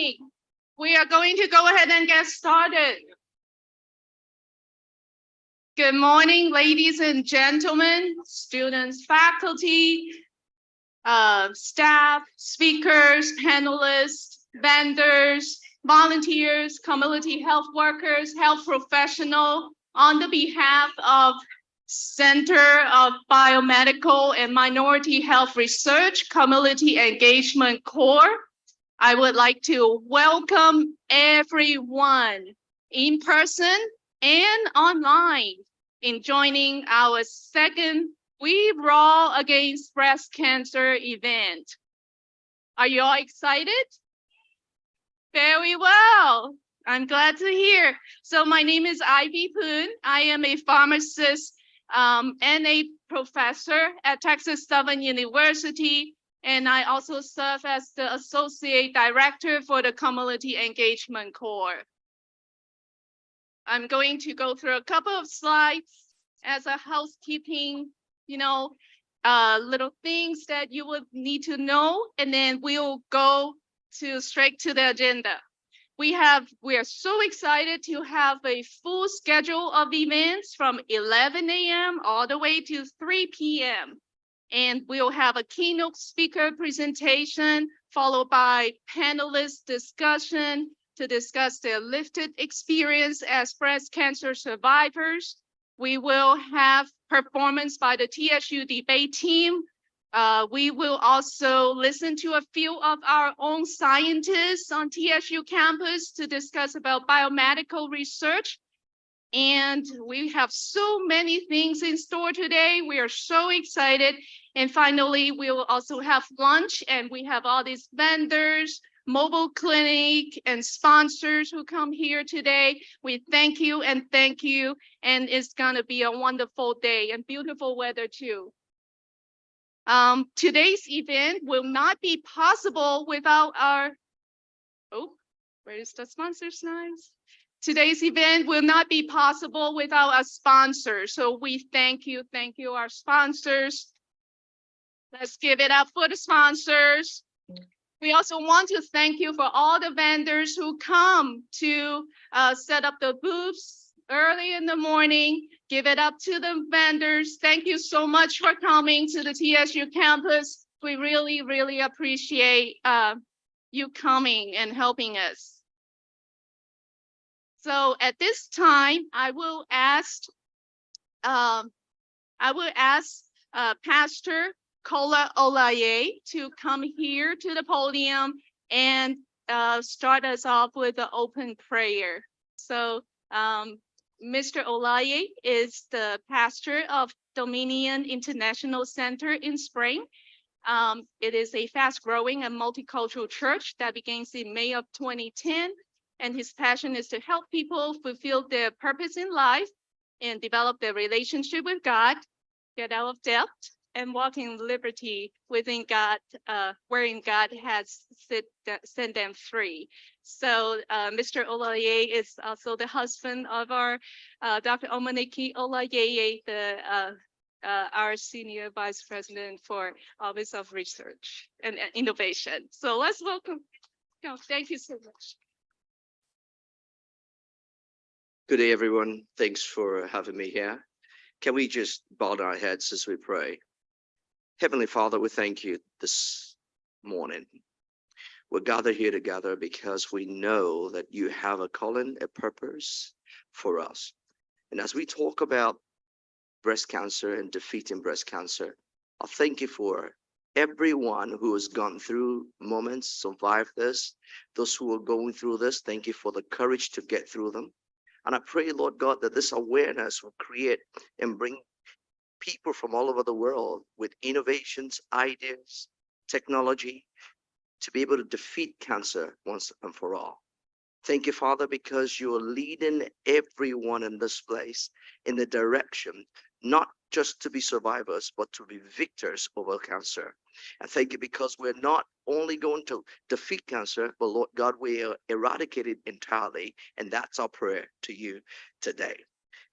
morning. We are going to go ahead and get started. Good morning, ladies and gentlemen, students, faculty, staff, speakers, panelists, vendors, volunteers, community health workers, health professionals. On the behalf of Center of Biomedical and Minority Health Research Community Engagement Corps, I would like to welcome everyone in person and online in joining our second We Brawl Against Breast Cancer event. Are you all excited? Very well. I'm glad to hear. So my name is Ivy Poon. I am a pharmacist and a professor at Texas Southern University. And I also serve as the Associate Director for the Community Engagement Corps. I'm going to go through a couple of slides as a housekeeping, little things that you would need to know, and then we'll go straight to the agenda. We are so excited to have a full schedule of events from 11 a.m. all the way to 3 p.m. And we'll have a keynote speaker presentation followed by panelist discussion to discuss their lived experience as breast cancer survivors. We will have performance by the TSU debate team. We will also listen to a few of our own scientists on TSU campus to discuss about biomedical research. And we have so many things in store today. We are so excited. And finally, we will also have lunch, and we have all these vendors, mobile clinic, and sponsors who come here today. We thank you and thank you. And it's gonna be a wonderful day and beautiful weather too. Today's event will not be possible without our, where is the sponsors nice? Today's event will not be possible without our sponsors. So we thank you, our sponsors. Let's give it up for the sponsors. We also want to thank you for all the vendors who come to set up the booths early in the morning. Give it up to the vendors. Thank you so much for coming to the TSU campus. We really, really appreciate you coming and helping us. So at this time, I will ask Pastor Kola Olaye to come here to the podium and start us off with an open prayer. So Mr. Olaye is the pastor of Dominion International Center in Spring. It is a fast-growing and multicultural church that begins in May of 2010. And his passion is to help people fulfill their purpose in life and develop their relationship with God, get out of debt, and walk in liberty within God, wherein God has set them free. So Mr. Olaye is also the husband of our Dr. Omoniki Olaye, our Senior Vice President for Office of Research and Innovation. So let's welcome. Thank you so much. Good day, everyone. Thanks for having me here. Can we just bow our heads as we pray? Heavenly Father, we thank you this morning. We're gathered here together because we know that you have a calling, a purpose for us. And as we talk about breast cancer and defeating breast cancer, I thank you for everyone who has gone through moments, survived this, those who are going through this. Thank you for the courage to get through them. And I pray, Lord God, that this awareness will create and bring people from all over the world with innovations, ideas, technology to be able to defeat cancer once and for all. Thank you, Father, because you are leading everyone in this place in the direction, not just to be survivors, but to be victors over cancer. And thank you because we're not only going to defeat cancer, but Lord God, we are eradicated entirely. And that's our prayer to you today.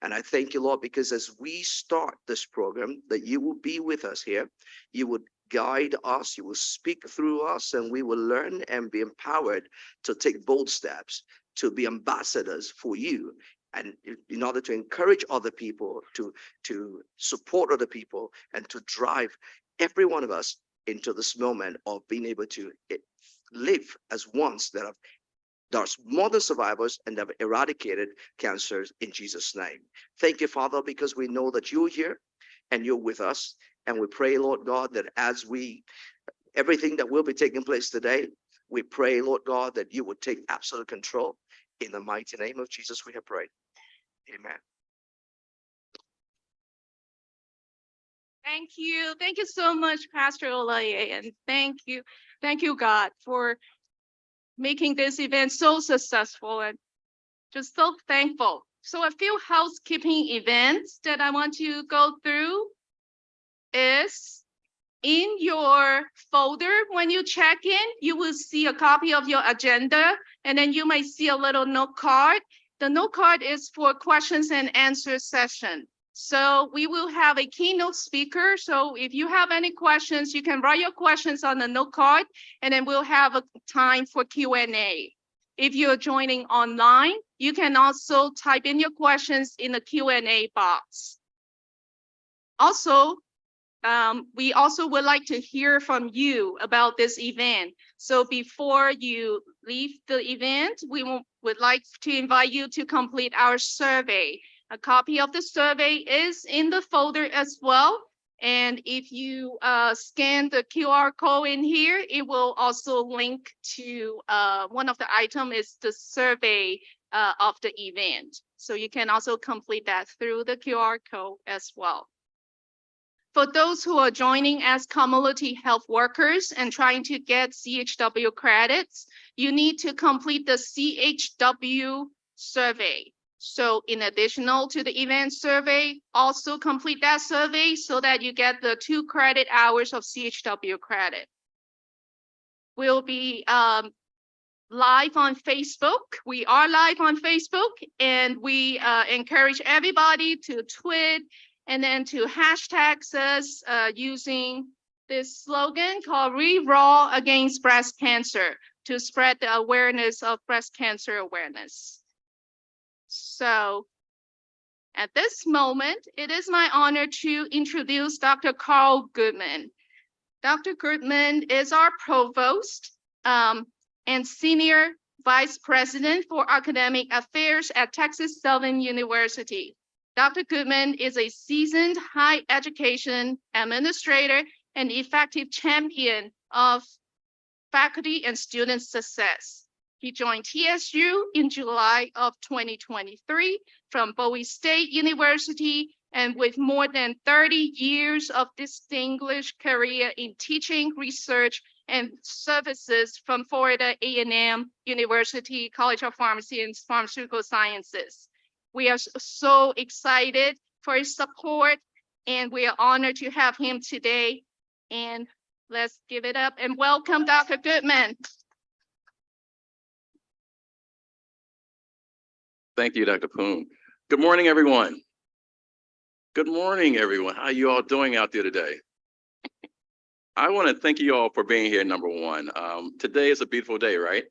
And I thank you, Lord, because as we start this program, that you will be with us here. You would guide us, you will speak through us, and we will learn and be empowered to take bold steps, to be ambassadors for you, and in order to encourage other people, to support other people, and to drive every one of us into this moment of being able to live as ones that have there's more than survivors and have eradicated cancers in Jesus' name. Thank you, Father, because we know that you're here and you're with us. And we pray, Lord God, that everything that will be taking place today, we pray, Lord God, that you would take absolute control. In the mighty name of Jesus, we have prayed. Amen. Thank you. Thank you so much, Pastor Olaye. And thank you, God, for making this event so successful, and just so thankful. So a few housekeeping events that I want to go through is in your folder. When you check in, you will see a copy of your agenda, and then you might see a little note card. The note card is for questions and answer session. So we will have a keynote speaker. So if you have any questions, you can write your questions on the note card, and then we'll have a time for Q&A. If you're joining online, you can also type in your questions in the Q&A box. Also, we also would like to hear from you about this event. So before you leave the event, we would like to invite you to complete our survey. A copy of the survey is in the folder as well. And if you scan the QR code in here, it will also link to one of the items is the survey of the event. So you can also complete that through the QR code as well. For those who are joining as community health workers and trying to get CHW credits, you need to complete the CHW survey. So in addition to the event survey, also complete that survey so that you get the 2 credit hours of CHW credit. We'll be live on Facebook. We are live on Facebook, and we encourage everybody to tweet and then to hashtag us using this slogan called "We Raw Against Breast Cancer" to spread the awareness of breast cancer awareness. So at this moment, it is my honor to introduce Dr. Carl Goodman. Dr. Goodman is our provost and senior vice president for academic affairs at Texas Southern University. Dr. Goodman is a seasoned higher education administrator and effective champion of faculty and student success. He joined TSU in July of 2023 from Bowie State University, and with more than 30 years of distinguished career in teaching, research, and services from Florida A&M University College of Pharmacy and Pharmaceutical Sciences. We are so excited for his support, and we are honored to have him today. And let's give it up and welcome Dr. Goodman. Thank you, Dr. Poon. Good morning, everyone. Good morning, everyone. How are you all doing out there today? I want to thank you all for being here, number one. Today is a beautiful day, right?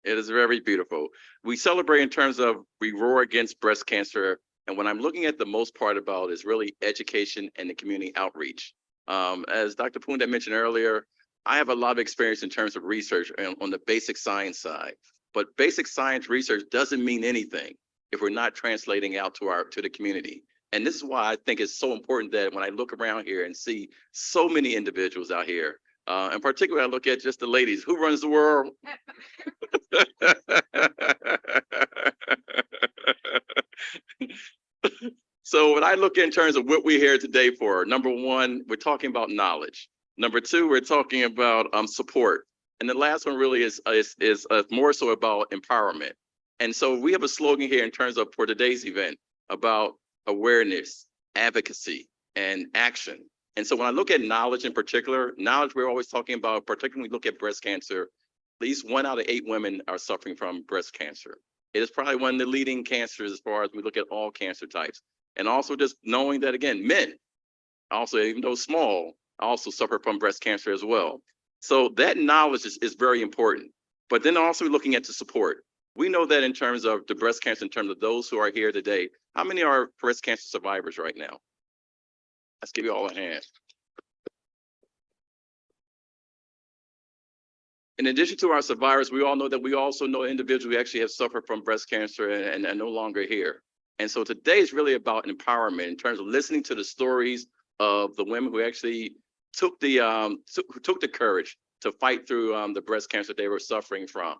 It is very beautiful. We celebrate in terms of we roar against breast cancer. And what I'm looking at the most part about is really education and the community outreach. As Dr. Poon had mentioned earlier, I have a lot of experience in terms of research on the basic science side. But basic science research doesn't mean anything if we're not translating out to the community. And this is why I think it's so important that when I look around here and see so many individuals out here, and particularly I look at just the ladies, who runs the world? So when I look in terms of what we're here today for, number one, we're talking about knowledge. Number two, we're talking about support. And the last one really is more so about empowerment. And so we have a slogan here in terms of for today's event about awareness, advocacy, and action. And so when I look at knowledge in particular, knowledge we're always talking about, particularly when we look at breast cancer, at least 1 out of 8 women are suffering from breast cancer. It is probably one of the leading cancers as far as we look at all cancer types. And also just knowing that, again, men, also, even though small, also suffer from breast cancer as well. So that knowledge is very important. But then also looking at the support. We know that in terms of the breast cancer, in terms of those who are here today, how many are breast cancer survivors right now? Let's give you all a hand. In addition to our survivors, we all know that we also know individuals who actually have suffered from breast cancer and are no longer here. And so today is really about empowerment in terms of listening to the stories of the women who actually took the courage to fight through the breast cancer they were suffering from.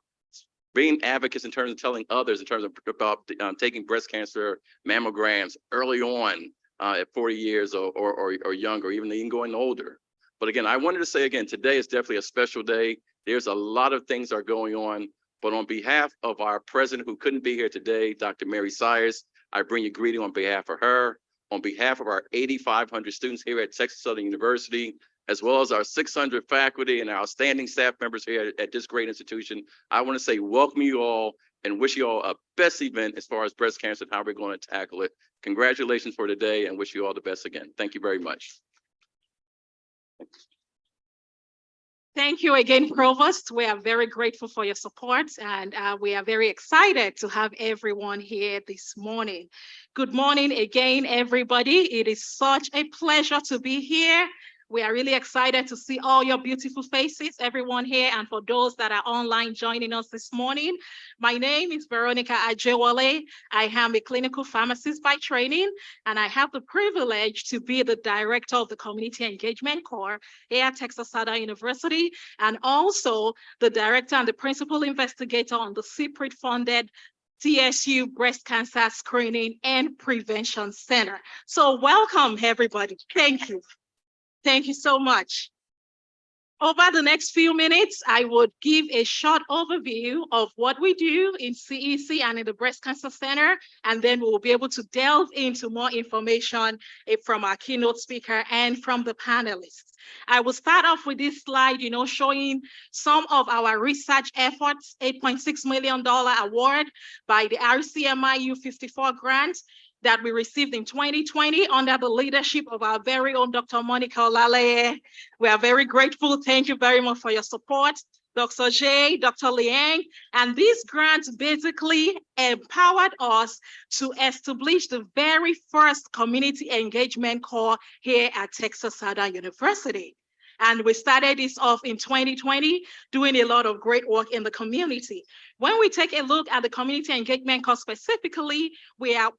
Being advocates in terms of telling others in terms of about taking breast cancer mammograms early on at 40 years or younger, even going older. But again, I wanted to say again, today is definitely a special day. There's a lot of things that are going on, but on behalf of our president who couldn't be here today, Dr. Mary Sires, I bring you greeting on behalf of her, on behalf of our 8,500 students here at Texas Southern University, as well as our 600 faculty and our outstanding staff members here at this great institution. I want to say welcome you all and wish you all a best event as far as breast cancer and how we're going to tackle it. Congratulations for today and wish you all the best again. Thank you very much. Thank you again, Provost. We are very grateful for your support, and we are very excited to have everyone here this morning. Good morning again, everybody. It is such a pleasure to be here. We are really excited to see all your beautiful faces, everyone here, and for those that are online joining us this morning. My name is Veronica Ajewale. I am a clinical pharmacist by training, and I have the privilege to be the director of the Community Engagement Corps here at Texas Southern University, and also the director and the principal investigator on the CPRIT-funded TSU Breast Cancer Screening and Prevention Center. So welcome, everybody. Thank you. Thank you so much. Over the next few minutes, I would give a short overview of what we do in CEC and in the Breast Cancer Center, and then we'll be able to delve into more information from our keynote speaker and from the panelists. I will start off with this slide, showing some of our research efforts, $8.6 million award by the RCMI U54 grant that we received in 2020 under the leadership of our very own Dr. Monica Olaleye. We are very grateful. Thank you very much for your support. Dr. J, Dr. Liang, and these grants basically empowered us to establish the very first community engagement corps here at Texas Southern University. And we started this off in 2020, doing a lot of great work in the community. When we take a look at the community engagement corps specifically, we are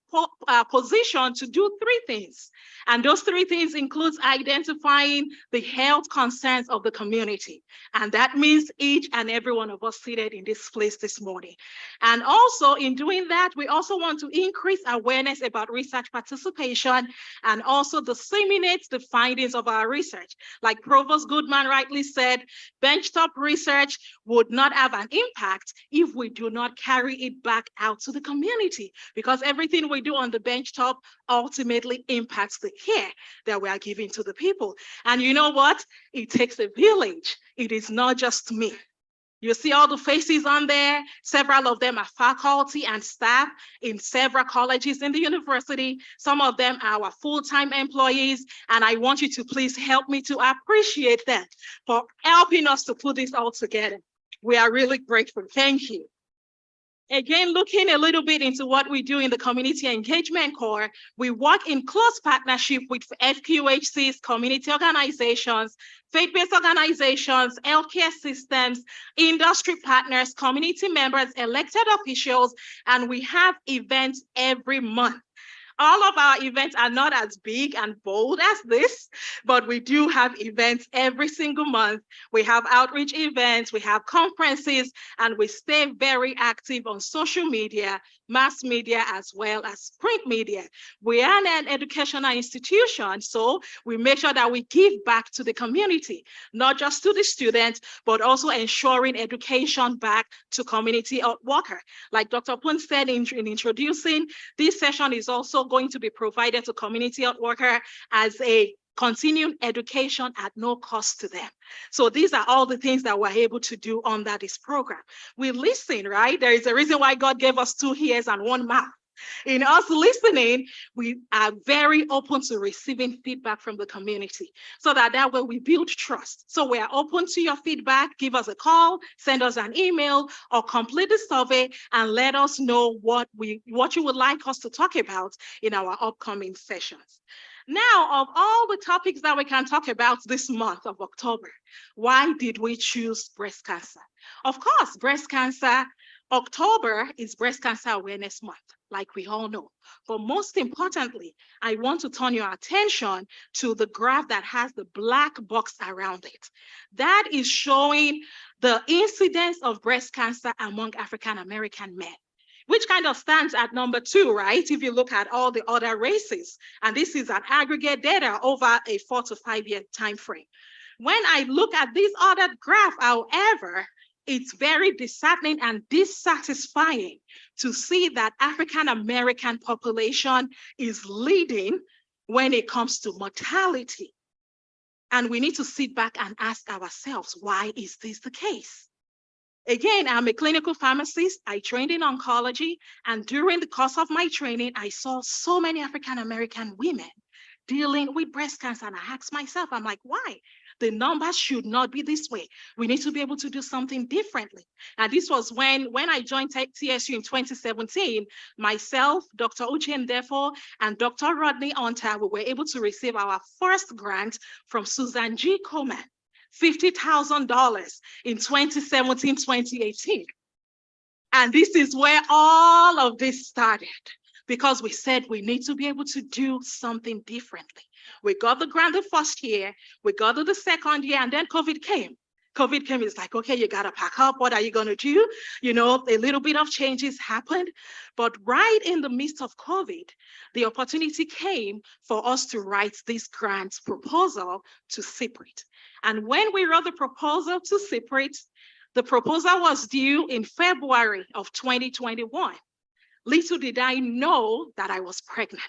positioned to do three things. And those three things includes identifying the health concerns of the community. And that means each and every one of us seated in this place this morning. And also in doing that, we also want to increase awareness about research participation and also disseminate the findings of our research. Like Provost Goodman rightly said, benchtop research would not have an impact if we do not carry it back out to the community, because everything we do on the benchtop ultimately impacts the care that we are giving to the people. And you know what? It takes a village. It is not just me. You see all the faces on there. Several of them are faculty and staff in several colleges in the university. Some of them are our full-time employees. And I want you to please help me to appreciate them for helping us to put this all together. We are really grateful. Thank you. Again, looking a little bit into what we do in the Community Engagement Corps, we work in close partnership with FQHCs, community organizations, faith-based organizations, healthcare systems, industry partners, community members, elected officials, and we have events every month. All of our events are not as big and bold as this, but we do have events every single month. We have outreach events, we have conferences, and we stay very active on social media, mass media, as well as print media. We are an educational institution, so we make sure that we give back to the community, not just to the students, but also ensuring education back to community worker. Like Dr. Poon said in introducing, this session is also going to be provided to community health worker as a continuing education at no cost to them. So these are all the things that we're able to do under this program. We listen, right? There is a reason why God gave us 2 ears and 1 mouth. In us listening, we are very open to receiving feedback from the community so that way we build trust. So we are open to your feedback. Give us a call, send us an email, or complete the survey and let us know what you would like us to talk about in our upcoming sessions. Now, of all the topics that we can talk about this month of October, why did we choose breast cancer? Of course, breast cancer, October is Breast Cancer Awareness Month, like we all know. But most importantly, I want to turn your attention to the graph that has the black box around it. That is showing the incidence of breast cancer among African American men, which kind of stands at number 2, right? If you look at all the other races, and this is an aggregate data over a 4 to 5 year time frame. When I look at this other graph, however, it's very disheartening and dissatisfying to see that African American population is leading when it comes to mortality. And we need to sit back and ask ourselves, why is this the case? Again, I'm a clinical pharmacist. I trained in oncology, and during the course of my training, I saw so many African American women dealing with breast cancer. And I asked myself, I'm like, why? The numbers should not be this way. We need to be able to do something differently. And this was when I joined TSU in 2017, myself, Dr. Uche Ndefo, and Dr. Rodney Onta, we were able to receive our first grant from Susan G. Komen, $50,000 in 2017, 2018. And this is where all of this started, because we said we need to be able to do something differently. We got the grant the first year, we got it the second year, and then COVID came. COVID came, it's like, okay, you gotta pack up, what are you gonna do? You know, a little bit of changes happened, but right in the midst of COVID, the opportunity came for us to write this grant proposal to CPRIT. And when we wrote the proposal to CPRIT, the proposal was due in February of 2021. Little did I know that I was pregnant.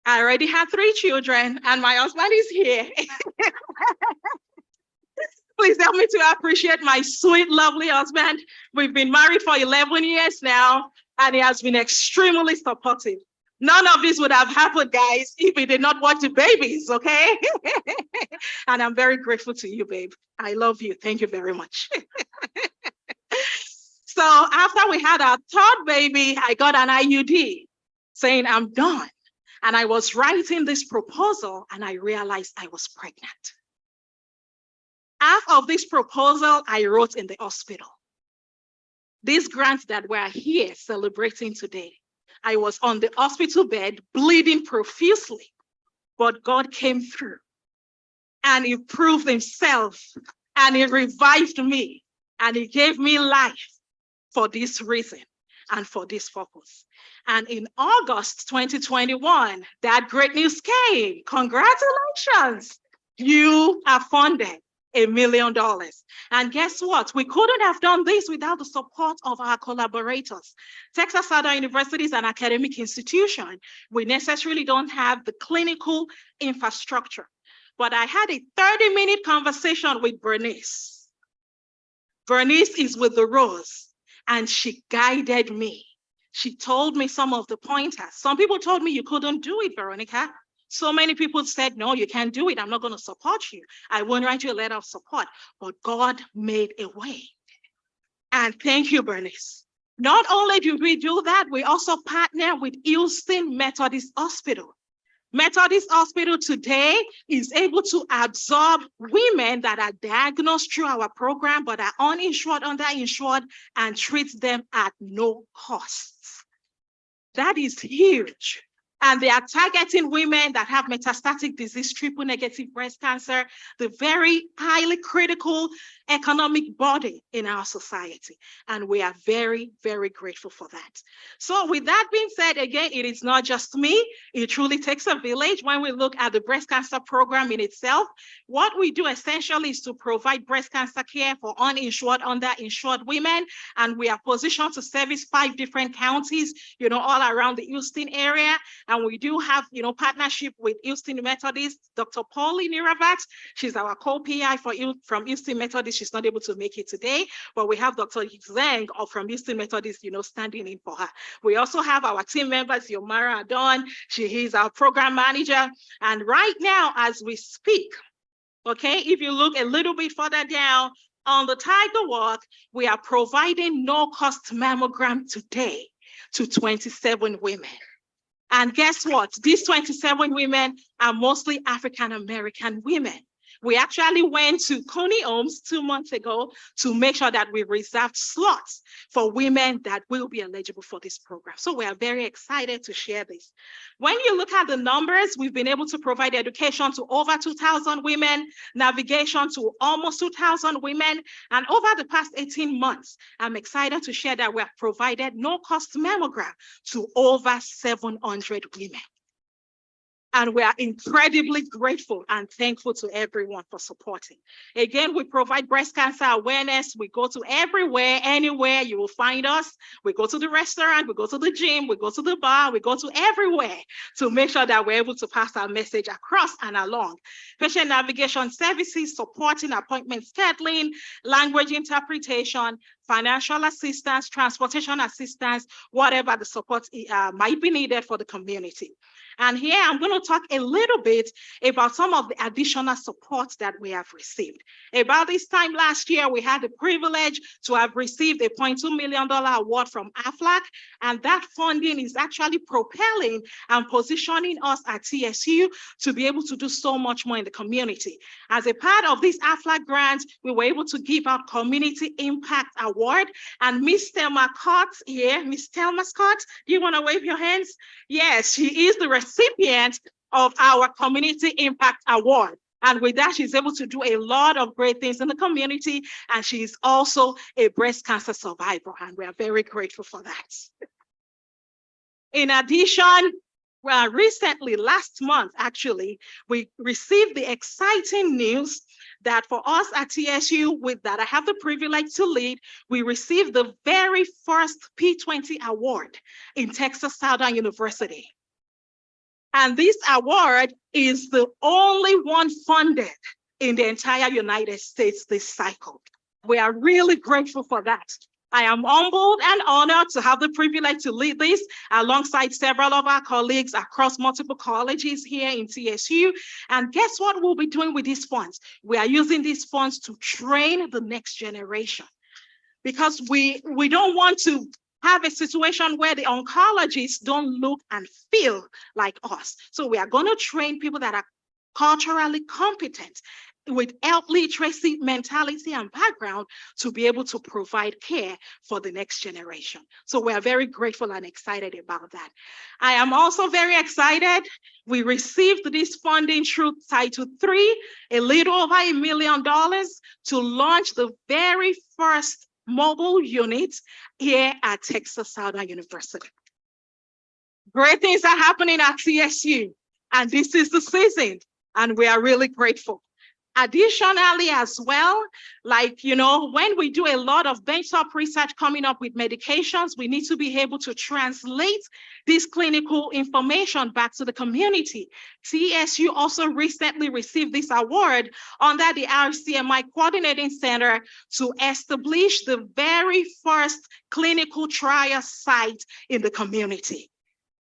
I already had 3 children and my husband is here. Please help me to appreciate my sweet, lovely husband. We've been married for 11 years now, and he has been extremely supportive. None of this would have happened, guys, if he did not watch the babies, okay? And I'm very grateful to you, babe. I love you. Thank you very much. So after we had our 3rd baby, I got an IUD saying I'm done. And I was writing this proposal and I realized I was pregnant. Half of this proposal I wrote in the hospital. These grants that we're here celebrating today, I was on the hospital bed bleeding profusely, but God came through and he proved himself and he revived me and he gave me life for this reason and for this purpose. And in August 2021, that great news came. Congratulations, you are funded $1 million. And guess what? We couldn't have done this without the support of our collaborators. Texas Southern University is an academic institution. We necessarily don't have the clinical infrastructure. But I had a 30-minute conversation with Bernice. Bernice is with the Rose, and she guided me. She told me some of the pointers. Some people told me you couldn't do it, Veronica. So many people said, no, you can't do it. I'm not going to support you. I won't write you a letter of support. But God made a way. And thank you, Bernice. Not only did we do that, we also partner with Houston Methodist Hospital. Methodist Hospital today is able to absorb women that are diagnosed through our program, but are uninsured, underinsured, and treat them at no costs. That is huge. And they are targeting women that have metastatic disease, triple negative breast cancer, the very highly critical economic body in our society. And we are very, very grateful for that. So with that being said, again, it is not just me. It truly takes a village. When we look at the breast cancer program in itself, what we do essentially is to provide breast cancer care for uninsured, underinsured women. And we are positioned to service 5 different counties, all around the Houston area. And we do have, partnership with Houston Methodist, Dr. Pauline Niravat. She's our co-PI from Houston Methodist. She's not able to make it today, but we have Dr. Zeng from Houston Methodist, standing in for her. We also have our team members, Yomara Adon. She is our program manager. And right now, as we speak, okay, if you look a little bit further down on the Tiger Walk, we are providing no-cost mammogram today to 27 women. And guess what? These 27 women are mostly African-American women. We actually went to Coney Homes 2 months ago to make sure that we reserved slots for women that will be eligible for this program. So we are very excited to share this. When you look at the numbers, we've been able to provide education to over 2,000 women, navigation to almost 2,000 women. And over the past 18 months, I'm excited to share that we have provided no-cost mammogram to over 700 women. And we are incredibly grateful and thankful to everyone for supporting. Again, we provide breast cancer awareness. We go to everywhere, anywhere you will find us. We go to the restaurant, we go to the gym, we go to the bar, we go to everywhere to make sure that we're able to pass our message across and along. Patient navigation services, supporting appointment scheduling, language interpretation, financial assistance, transportation assistance, whatever the support might be needed for the community. And here I'm going to talk a little bit about some of the additional support that we have received. About this time last year, we had the privilege to have received a $0.2 million award from AFLAC, and that funding is actually propelling and positioning us at TSU to be able to do so much more in the community. As a part of this AFLAC grant, we were able to give out Community Impact Award, and Miss Thelma Scott here, Miss Thelma Scott, do you want to wave your hands? Yes, she is the recipient of our Community Impact Award. And with that, she's able to do a lot of great things in the community. And she's also a breast cancer survivor. And we are very grateful for that. In addition, recently, last month, actually, we received the exciting news that for us at TSU, that I have the privilege to lead, we received the very first P20 award in Texas Southern University. And this award is the only one funded in the entire United States this cycle. We are really grateful for that. I am humbled and honored to have the privilege to lead this alongside several of our colleagues across multiple colleges here in TSU. And guess what we'll be doing with these funds? We are using these funds to train the next generation, because we don't want to have a situation where the oncologists don't look and feel like us. So we are going to train people that are culturally competent with health literacy, mentality, and background to be able to provide care for the next generation. So we are very grateful and excited about that. I am also very excited. We received this funding through Title III, a little over $1 million to launch the very first mobile unit here at Texas Southern University. Great things are happening at TSU, and this is the season, and we are really grateful. Additionally, as well, when we do a lot of benchtop research coming up with medications, we need to be able to translate this clinical information back to the community. TSU also recently received this award under the RCMI Coordinating Center to establish the very first clinical trial site in the community.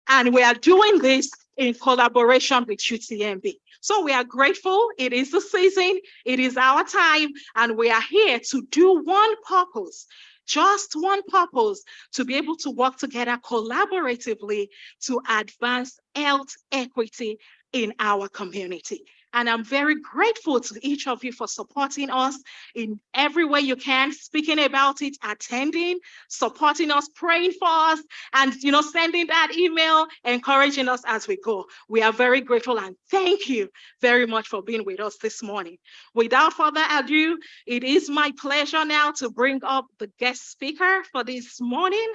And we are doing this in collaboration with UTMB. So we are grateful. It is the season, it is our time, and we are here to do one purpose, just one purpose, to be able to work together collaboratively to advance health equity in our community. And I'm very grateful to each of you for supporting us in every way you can, speaking about it, attending, supporting us, praying for us, and sending that email, encouraging us as we go. We are very grateful, and thank you very much for being with us this morning. Without further ado, it is my pleasure now to bring up the guest speaker for this morning.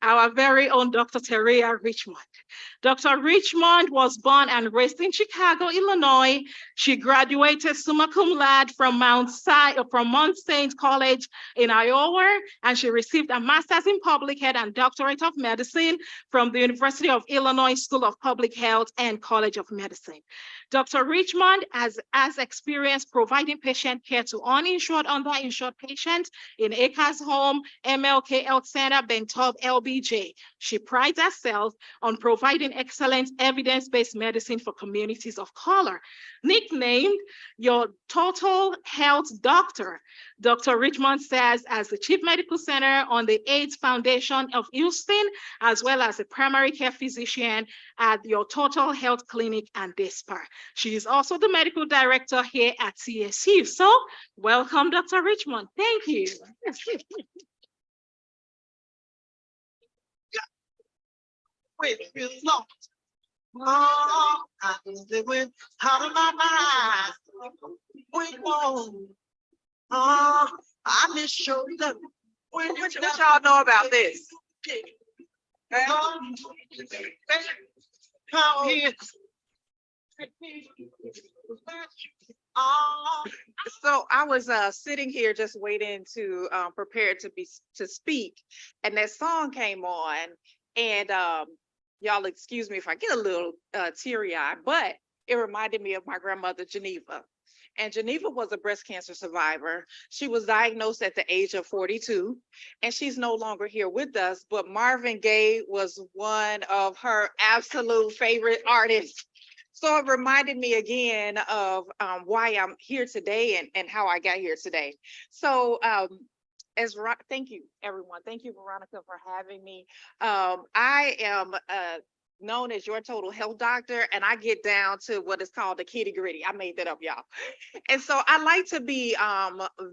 our very own Dr. Teria Richmond. Dr. Richmond was born and raised in Chicago, Illinois. She graduated summa cum laude from Mount Saint College in Iowa, and she received a master's in public health and doctorate of medicine from the University of Illinois School of Public Health and College of Medicine. Dr. Richmond has experience providing patient care to uninsured, underinsured patients in Acres Home, MLK Health Center, Bentov, LBJ. She prides herself on providing excellent evidence-based medicine for communities of color. Nicknamed your total health doctor, Dr. Richmond serves as the Chief Medical Center on the AIDS Foundation of Houston, as well as a primary care physician at your Total Health Clinic and DISPAR. She is also the medical director here at CSU. So welcome, Dr. Richmond. Thank you. Oh, I went out of my mind. Wait, whoa. Oh, I miss your love. What y'all know about this? Come here. So I was sitting here just waiting to prepare to speak, and that song came on, and y'all excuse me if I get a little teary-eyed, but it reminded me of my grandmother, Geneva. And Geneva was a breast cancer survivor. She was diagnosed at the age of 42, and she's no longer here with us, but Marvin Gaye was one of her absolute favorite artists. So it reminded me again of why I'm here today and how I got here today. So thank you, everyone. Thank you, Veronica, for having me. I am known as your total health doctor, and I get down to what is called the kitty gritty. I made that up, y'all. And so I like to be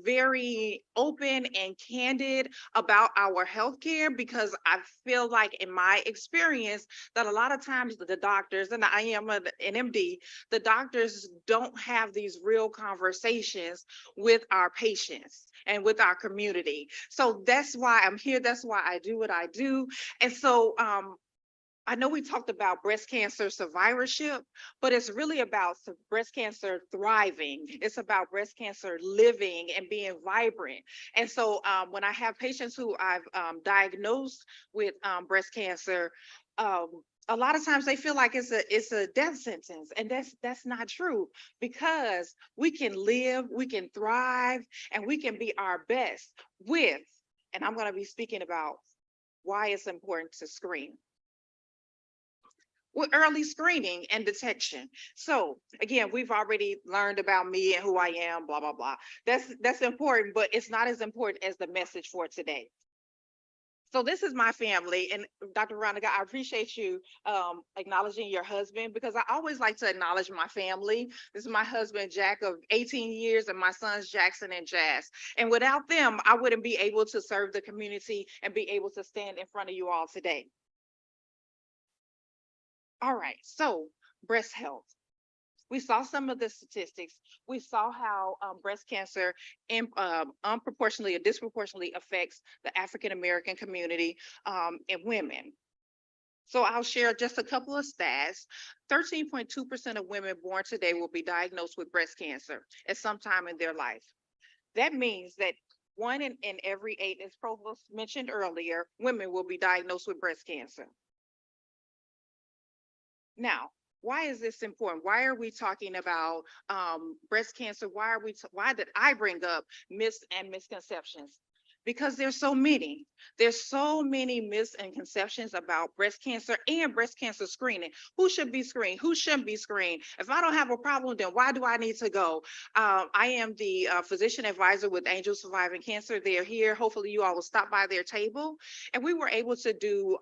very open and candid about our healthcare, because I feel like in my experience that a lot of times the doctors, and I am an MD, the doctors don't have these real conversations with our patients and with our community. So that's why I'm here. That's why I do what I do. And so I know we talked about breast cancer survivorship, but it's really about breast cancer thriving. It's about breast cancer living and being vibrant. And so when I have patients who I've diagnosed with breast cancer, a lot of times they feel like it's a death sentence, and that's not true, because we can live, we can thrive, and we can be our best with, and I'm going to be speaking about why it's important to screen. With early screening and detection. So again, we've already learned about me and who I am, blah, blah, blah. That's important, but it's not as important as the message for today. So this is my family, and Dr. Veronica, I appreciate you acknowledging your husband, because I always like to acknowledge my family. This is my husband, Jack, of 18 years, and my sons, Jackson and Jazz. And without them, I wouldn't be able to serve the community and be able to stand in front of you all today. All right, so breast health. We saw some of the statistics. We saw how breast cancer unproportionately or disproportionately affects the African-American community and women. So I'll share just a couple of stats. 13.2% of women born today will be diagnosed with breast cancer at some time in their life. That means that 1 in every 8, as Provost mentioned earlier, women will be diagnosed with breast cancer. Now, why is this important? Why are we talking about breast cancer? Why did I bring up myths and misconceptions? Because there's so many. There's so many myths and conceptions about breast cancer and breast cancer screening. Who should be screened? Who shouldn't be screened? If I don't have a problem, then why do I need to go? I am the physician advisor with Angels Surviving Cancer. They're here. Hopefully you all will stop by their table. And we were able to do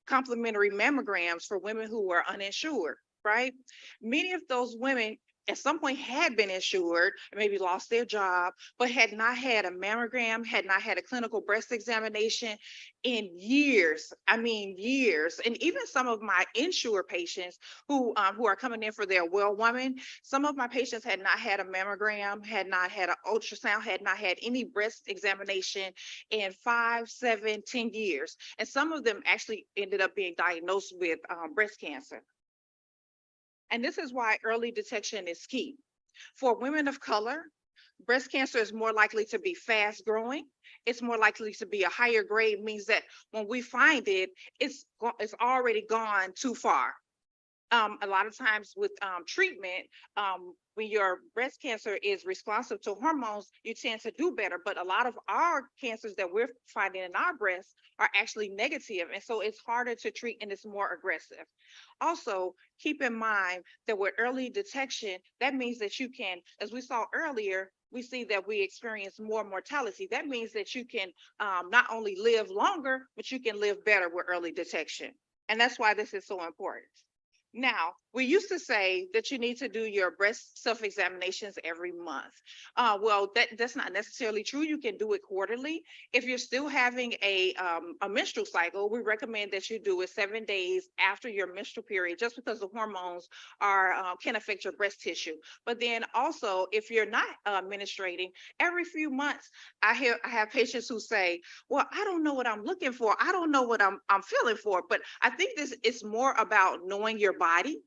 complimentary mammograms for women who were uninsured, right? Many of those women at some point had been insured, maybe lost their job, but had not had a mammogram, had not had a clinical breast examination in years. I mean, years. And even some of my insured patients who are coming in for their well woman, some of my patients had not had a mammogram, had not had an ultrasound, had not had any breast examination in 5, 7, 10 years. And some of them actually ended up being diagnosed with breast cancer. And this is why early detection is key. For women of color, breast cancer is more likely to be fast growing. It's more likely to be a higher grade, means that when we find it, it's already gone too far. A lot of times with treatment, when your breast cancer is responsive to hormones, you tend to do better. But a lot of our cancers that we're finding in our breasts are actually negative, and so it's harder to treat and it's more aggressive. Also, keep in mind that with early detection, that means that you can, as we saw earlier, we see that we experience more mortality. That means that you can not only live longer, but you can live better with early detection. And that's why this is so important. Now, we used to say that you need to do your breast self-examinations every month. Well, that's not necessarily true. You can do it quarterly. If you're still having a menstrual cycle, we recommend that you do it 7 days after your menstrual period, just because the hormones can affect your breast tissue. But then also, if you're not menstruating, every few months, I have patients who say, well, I don't know what I'm looking for. I don't know what I'm feeling for. But I think this is more about knowing your body.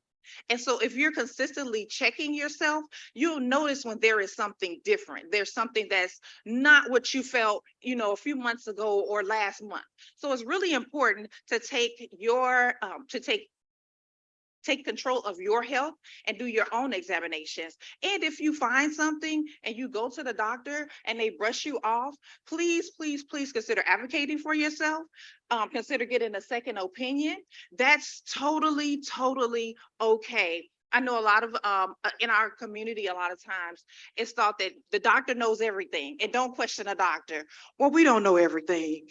And so if you're consistently checking yourself, you'll notice when there is something different. There's something that's not what you felt, a few months ago or last month. So it's really important to take take control of your health and do your own examinations. And if you find something and you go to the doctor and they brush you off, please, please, please consider advocating for yourself. Consider getting a second opinion. That's totally, totally okay. I know a lot of in our community, a lot of times it's thought that the doctor knows everything and don't question a doctor. Well, we don't know everything.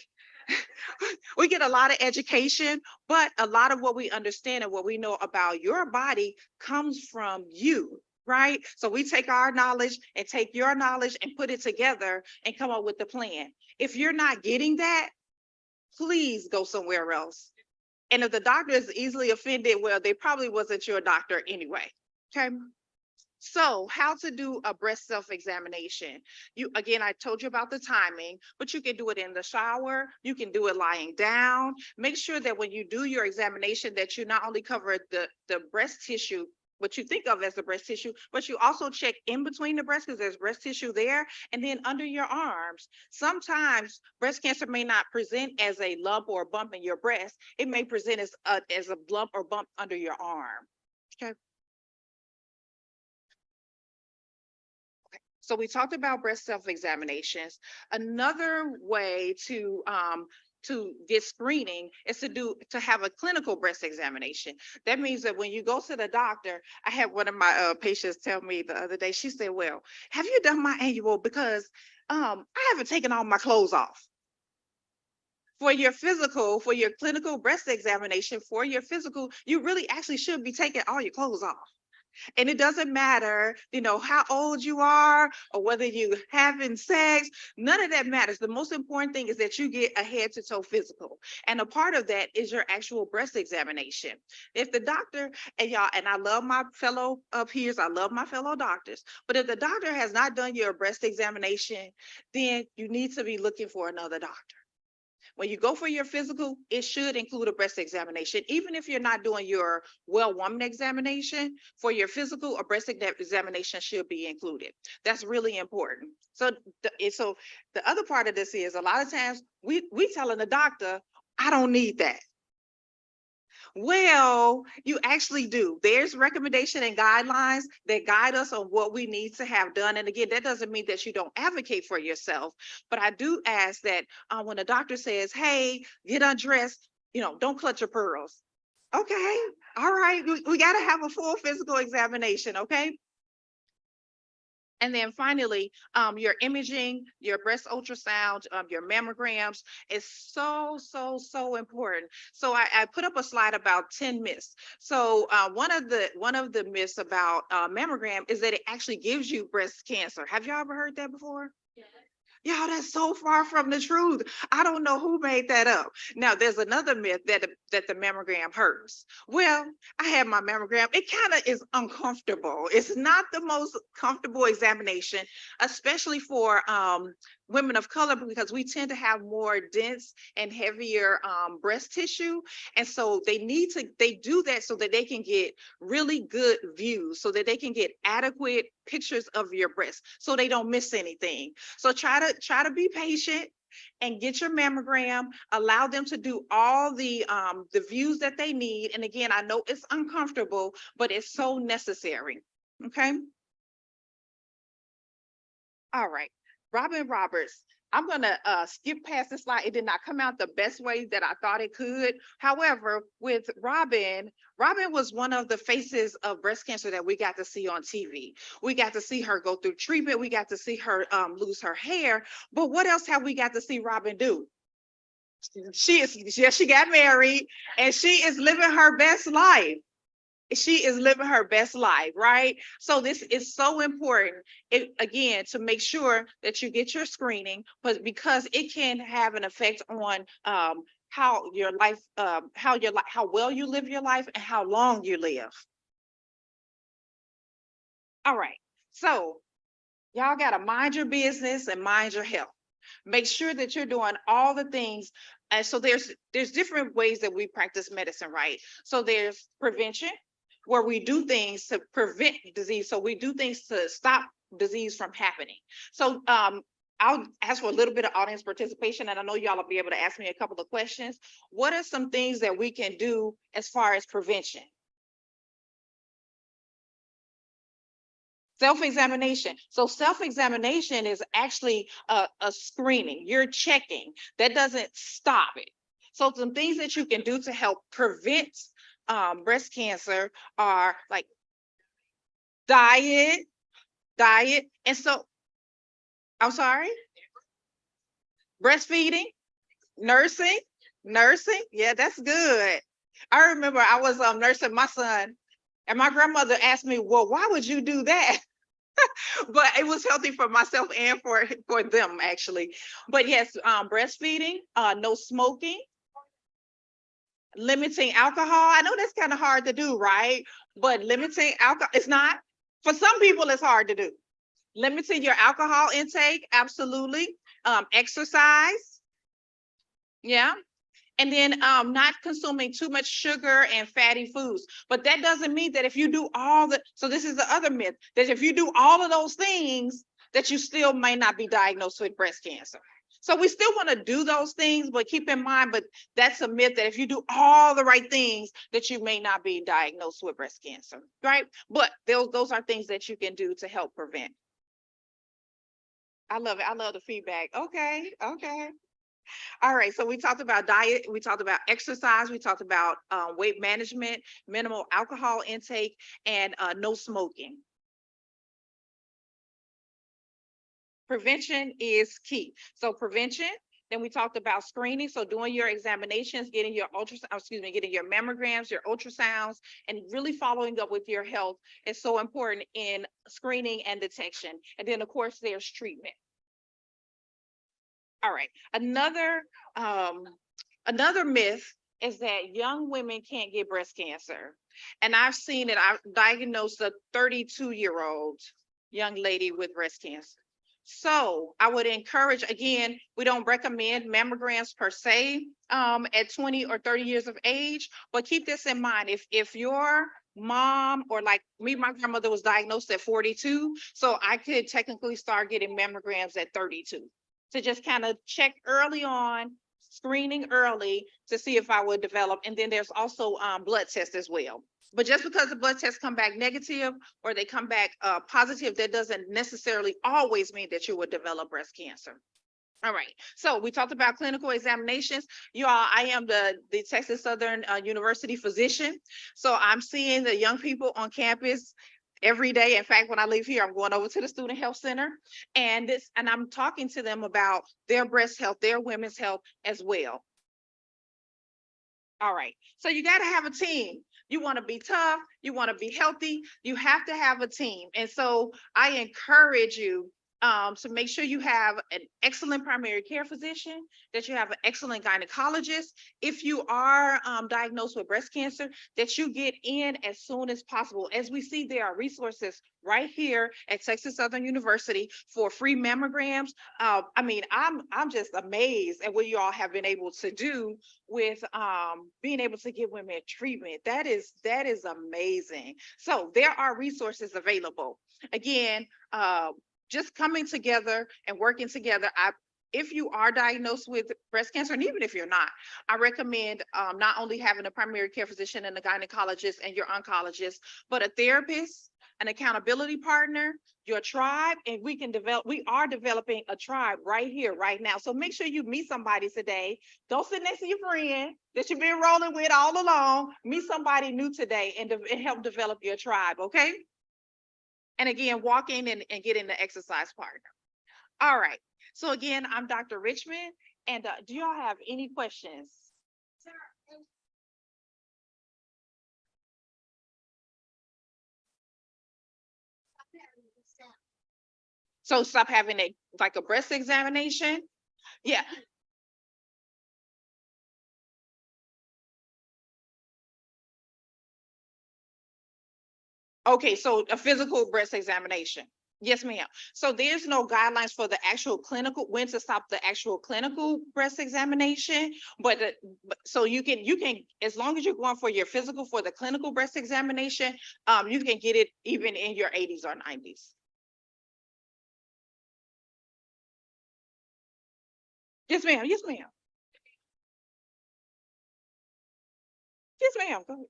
We get a lot of education, but a lot of what we understand and what we know about your body comes from you, right? So we take our knowledge and take your knowledge and put it together and come up with the plan. If you're not getting that, please go somewhere else. And if the doctor is easily offended, well, they probably wasn't your doctor anyway. Okay. So how to do a breast self-examination. Again, I told you about the timing, but you can do it in the shower. You can do it lying down. Make sure that when you do your examination that you not only cover the breast tissue, what you think of as the breast tissue, but you also check in between the breasts because there's breast tissue there, and then under your arms. Sometimes breast cancer may not present as a lump or a bump in your breast. It may present as a lump or bump under your arm. Okay. So we talked about breast self-examinations. Another way to get screening is to have a clinical breast examination. That means that when you go to the doctor, I had one of my patients tell me the other day, she said, well, have you done my annual? Because I haven't taken all my clothes off. For your physical, for your clinical breast examination, for your physical, you really actually should be taking all your clothes off. And it doesn't matter, how old you are or whether you having sex, none of that matters. The most important thing is that you get a head to toe physical. And a part of that is your actual breast examination. If the doctor, and I love my fellow peers, I love my fellow doctors, but if the doctor has not done your breast examination, then you need to be looking for another doctor. When you go for your physical, it should include a breast examination. Even if you're not doing your well woman examination, for your physical, a breast examination should be included. That's really important. So the other part of this is a lot of times we telling the doctor, I don't need that. Well, you actually do. There's recommendation and guidelines that guide us on what we need to have done. And again, that doesn't mean that you don't advocate for yourself, but I do ask that when a doctor says, hey, get undressed, don't clutch your pearls. Okay, all right, we got to have a full physical examination, okay? And then finally, your imaging, your breast ultrasound, your mammograms is so, so, so important. So I put up a slide about 10 myths. So one of the myths about mammogram is that it actually gives you breast cancer. Have y'all ever heard that before? Y'all, that's so far from the truth. I don't know who made that up. Now, there's another myth that the mammogram hurts. Well, I had my mammogram. It kind of is uncomfortable. It's not the most comfortable examination, especially for women of color, because we tend to have more dense and heavier breast tissue. And so they do that so that they can get really good views, so that they can get adequate pictures of your breast, so they don't miss anything. So try to be patient and get your mammogram. Allow them to do all the views that they need. And again, I know it's uncomfortable, but it's so necessary. Okay. All right, Robin Roberts. I'm gonna skip past this slide. It did not come out the best way that I thought it could. However, with Robin was one of the faces of breast cancer that we got to see on TV. We got to see her go through treatment. We got to see her lose her hair. But what else have we got to see Robin do? She got married and she is living her best life. She is living her best life, right? So this is so important, again, to make sure that you get your screening, but because it can have an effect on how your life, how well you live your life and how long you live. All right, so y'all gotta mind your business and mind your health. Make sure that you're doing all the things. And so there's different ways that we practice medicine, right? So there's prevention, where we do things to prevent disease. So we do things to stop disease from happening. So I'll ask for a little bit of audience participation, and I know y'all will be able to ask me a couple of questions. What are some things that we can do as far as prevention? Self-examination. So self-examination is actually a screening. You're checking. That doesn't stop it. So some things that you can do to help prevent breast cancer are like diet. And so, I'm sorry, breastfeeding, nursing. Yeah, that's good. I remember I was nursing my son and my grandmother asked me, well, why would you do that? But it was healthy for myself and for them actually. But yes, breastfeeding, no smoking, limiting alcohol. I know that's kind of hard to do, right? But limiting alcohol, it's not. For some people, it's hard to do. Limiting your alcohol intake, absolutely. Exercise, yeah. And then not consuming too much sugar and fatty foods. But that doesn't mean that if you do so this is the other myth, that if you do all of those things, that you still may not be diagnosed with breast cancer. So we still want to do those things, but keep in mind, but that's a myth that if you do all the right things, that you may not be diagnosed with breast cancer, right? But those are things that you can do to help prevent. I love it. I love the feedback. Okay. All right, so we talked about diet, we talked about exercise, we talked about weight management, minimal alcohol intake, and no smoking. Prevention is key. So prevention, then we talked about screening, so doing your examinations, getting your getting your mammograms, your ultrasounds, and really following up with your health is so important in screening and detection. And then of course there's treatment. All right, another myth is that young women can't get breast cancer. And I've seen it. I've diagnosed a 32-year-old young lady with breast cancer. So I would encourage, again, we don't recommend mammograms per se at 20 or 30 years of age, but keep this in mind. If your mom, or like me, my grandmother was diagnosed at 42, so I could technically start getting mammograms at 32 to just kind of check early on, screening early to see if I would develop. And then there's also blood tests as well. But just because the blood tests come back negative or they come back positive, that doesn't necessarily always mean that you would develop breast cancer. All right, so we talked about clinical examinations. You all, I am the Texas Southern University physician. So I'm seeing the young people on campus every day. In fact, when I leave here, I'm going over to the Student Health Center and I'm talking to them about their breast health, their women's health as well. All right, so you got to have a team. You want to be tough, you want to be healthy, you have to have a team. And so I encourage you to make sure you have an excellent primary care physician, that you have an excellent gynecologist. If you are diagnosed with breast cancer, that you get in as soon as possible. As we see, there are resources right here at Texas Southern University for free mammograms. I mean, I'm just amazed at what you all have been able to do with being able to give women treatment. That is amazing. So there are resources available. Again, just coming together and working together. If you are diagnosed with breast cancer, and even if you're not, I recommend not only having a primary care physician and a gynecologist and your oncologist, but a therapist, an accountability partner, your tribe, and we are developing a tribe right here, right now. So make sure you meet somebody today. Don't sit next to your friend that you've been rolling with all along. Meet somebody new today and help develop your tribe, okay? And again, walk in and get in the exercise partner. All right. So again, I'm Dr. Richmond, and do y'all have any questions? So stop having a breast examination? Yeah. Okay, so a physical breast examination. Yes, ma'am. So there's no guidelines for the actual clinical, when to stop the actual clinical breast examination, but so you can, as long as you're going for your physical for the clinical breast examination, you can get it even in your 80s or 90s. Yes, ma'am. Yes, ma'am. Yes, ma'am. Go ahead.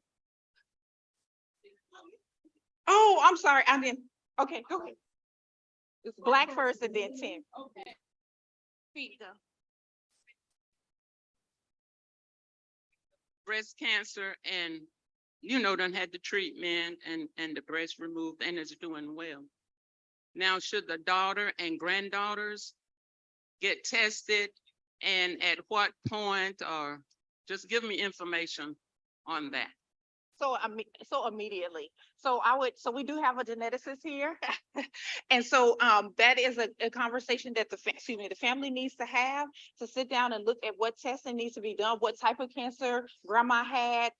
Oh, I'm sorry. I didn't. Okay, go ahead. It's black first and then 10. Okay. Breast cancer and, done had the treatment and the breast removed and is doing well. Now, should the daughter and granddaughters get tested, and at what point, or just give me information on that? So immediately. So we do have a geneticist here. And so that is a conversation that the family needs to have, to sit down and look at what testing needs to be done, what type of cancer grandma had,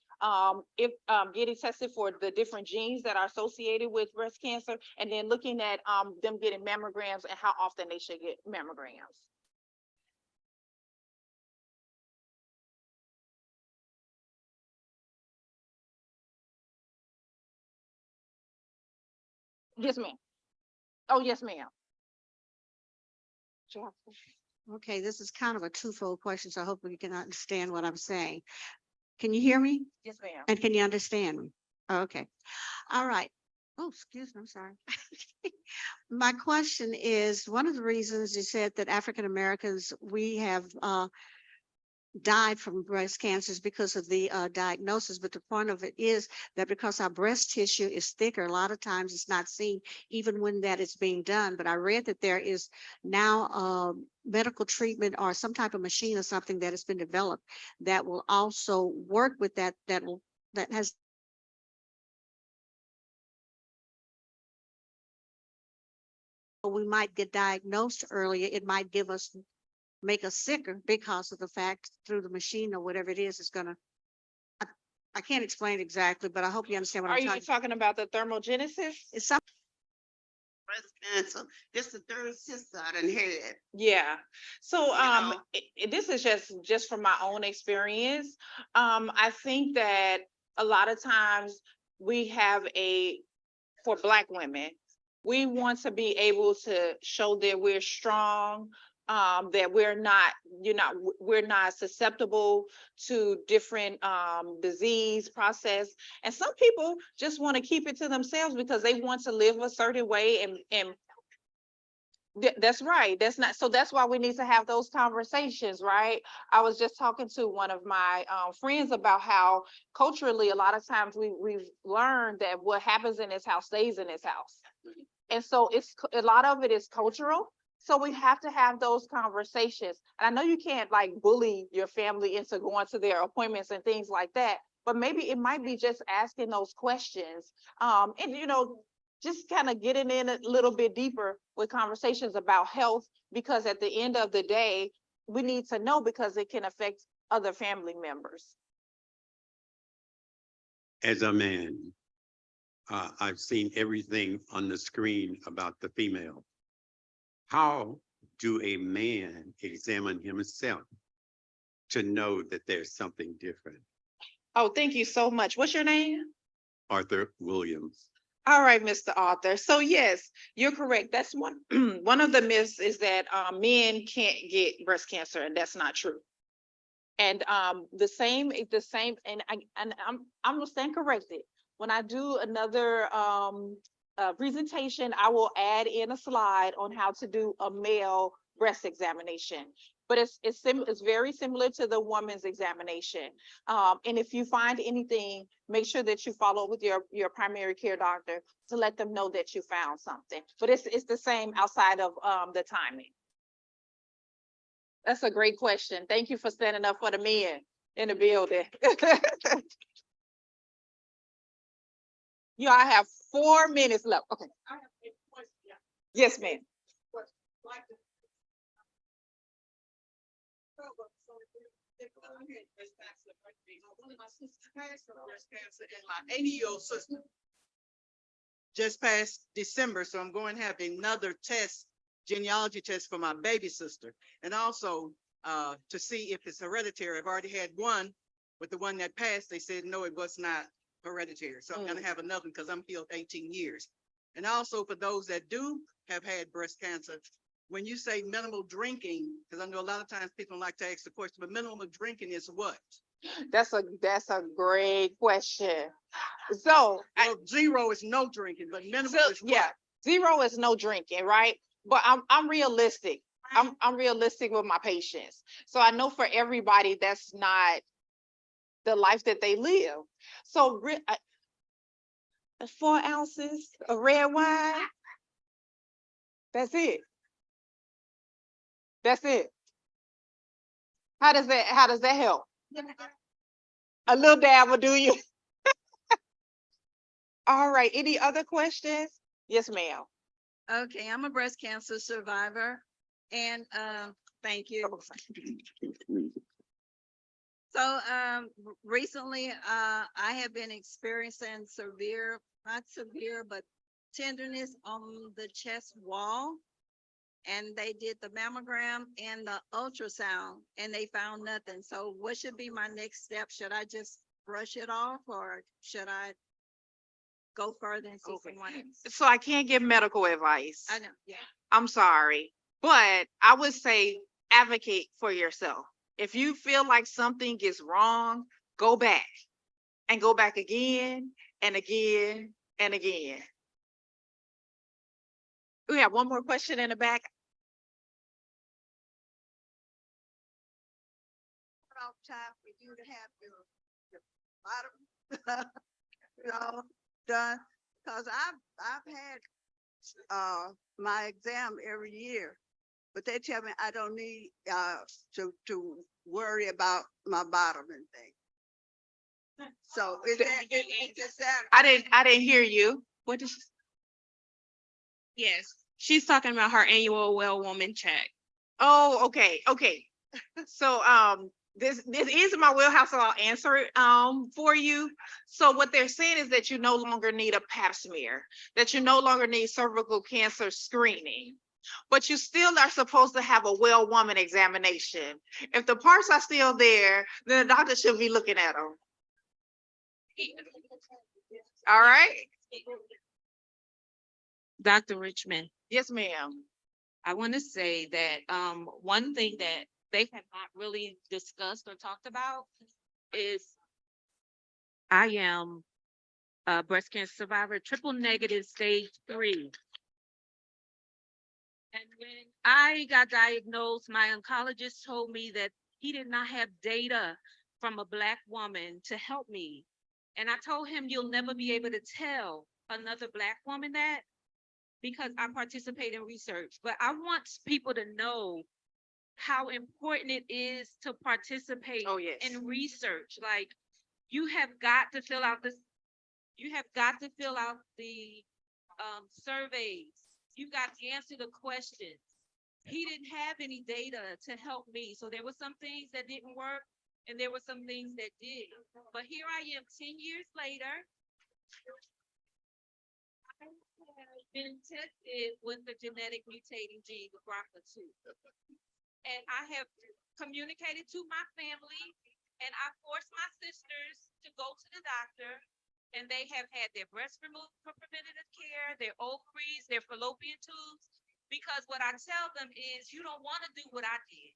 if getting tested for the different genes that are associated with breast cancer, and then looking at them getting mammograms and how often they should get mammograms. Yes, ma'am. Oh, yes, ma'am. Okay, this is kind of a twofold question, so I hope you can understand what I'm saying. Can you hear me? Yes, ma'am. And can you understand me? Okay, all right. Oh, excuse me, I'm sorry. My question is, one of the reasons you said that African Americans, we have died from breast cancers because of the diagnosis, but the point of it is that because our breast tissue is thicker, a lot of times it's not seen even when that is being done. But I read that there is now medical treatment or some type of machine or something that has been developed that will also work with that, that has we might get diagnosed earlier. It might make us sicker because of the fact through the machine or whatever it is, it's gonna, I can't explain exactly, but I hope you understand what Are I'm you talking. talking about the thermogenesis? It's some, Breast cancer. This the third sister I done had. Yeah. So know? this is just from my own experience. I think that a lot of times we have for Black women, we want to be able to show that we're strong, that we're not susceptible to different disease process. And some people just want to keep it to themselves because they want to live a certain way and That's right. That's not, so that's why we need to have those conversations, right? I was just talking to one of my friends about how culturally, a lot of times we've learned that what happens in this house stays in this house. And so a lot of it is cultural. So we have to have those conversations. And I know you can't like bully your family into going to their appointments and things like that, but maybe it might be just asking those questions. And just kind of getting in a little bit deeper with conversations about health, because at the end of the day, we need to know because it can affect other family members. As a man, I've seen everything on the screen about the female. How do a man examine himself to know that there's something different? Oh, thank you so much. What's your name? Arthur Williams. All right, Mr. Arthur. So yes, you're correct. That's one, one of the myths is that men can't get breast cancer, and that's not true. And the same, and I'm gonna stand corrected. When I do another presentation, I will add in a slide on how to do a male breast examination. But it's very similar to the woman's examination. And if you find anything, make sure that you follow up with your primary care doctor to let them know that you found something. But it's the same outside of the timing. That's a great question. Thank you for standing up for the men in the building. I have 4 minutes left. Okay. Yes, ma'am. One of my sisters passed from breast cancer, and my 80-year-old sister just passed December, so I'm going to have another test, genealogy test for my baby sister, and also to see if it's hereditary. I've already had one, but the one that passed, they said no, it was not hereditary. So I'm going to have another because I'm healed 18 years. And also for those that do have had breast cancer, when you say minimal drinking, because I know a lot of times people like to ask the question, but minimal drinking is what? That's a great question. So Well, 0 is no drinking, but minimal is what? yeah, 0 is no drinking, right? But I'm realistic. I'm realistic with my patients. So I know for everybody that's not the life that they live. So 4 ounces of red wine. That's it. That's it. How does that help? A little dab will do you. All right. Any other questions? Yes, ma'am. Okay, I'm a breast cancer survivor and thank you. So recently I have been experiencing severe, not severe, but tenderness on the chest wall. And they did the mammogram and the ultrasound and they found nothing. So what should be my next step? Should I just brush it off or should I go further and see someone else? So I can't give medical advice. I know, yeah. I'm sorry, but I would say advocate for yourself. If you feel like something is wrong, go back and go back again and again and again. We have one more question in the back. Off time for you to have your bottom, done, because I've had my exam every year, but they tell me I don't need to worry about my bottom and things. So is that I didn't hear you. What did she? Yes, she's talking about her annual well woman check. Oh, okay. So this is my wheelhouse, so I'll answer it for you. So what they're saying is that you no longer need a pap smear, that you no longer need cervical cancer screening, but you still are supposed to have a well woman examination. If the parts are still there, then the doctor should be looking at them. All right. Dr. Richmond, Yes, ma'am. I want to say that one thing that they have not really discussed or talked about is I am a breast cancer survivor, triple negative stage 3. And when I got diagnosed, my oncologist told me that he did not have data from a Black woman to help me. And I told him, you'll never be able to tell another Black woman that because I participate in research. But I want people to know how important it is to participate Oh, yes. in research. Like, you have got to fill out this, you have got to fill out the surveys. You got to answer the questions. He didn't have any data to help me. So there were some things that didn't work and there were some things that did. But here I am 10 years later. I have been tested with the genetic mutating gene, the BRCA2. And I have communicated to my family and I forced my sisters to go to the doctor. And they have had their breasts removed for preventative care, their ovaries, their fallopian tubes. Because what I tell them is you don't want to do what I did.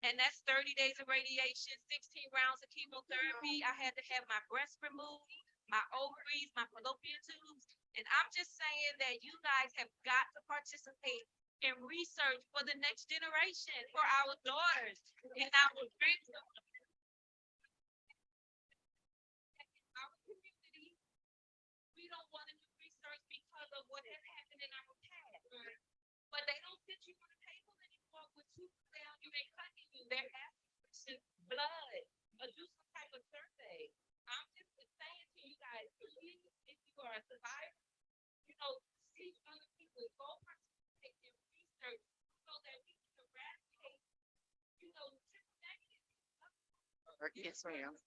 And that's 30 days of radiation, 16 rounds of chemotherapy. I had to have my breasts removed, my ovaries, my fallopian tubes. And I'm just saying that you guys have got to participate in research for the next generation, for our daughters and our grandchildren. Our community, we don't want to do research because of what has happened in our past. But they don't sit you on a table anymore with tooth down, you ain't cutting you. They're asking for blood or do some type of survey. I'm just saying to you guys, please, if you are a survivor, you know, teach other people, go participate in research so that we can eradicate, you know, triple negative. Yes, ma'am.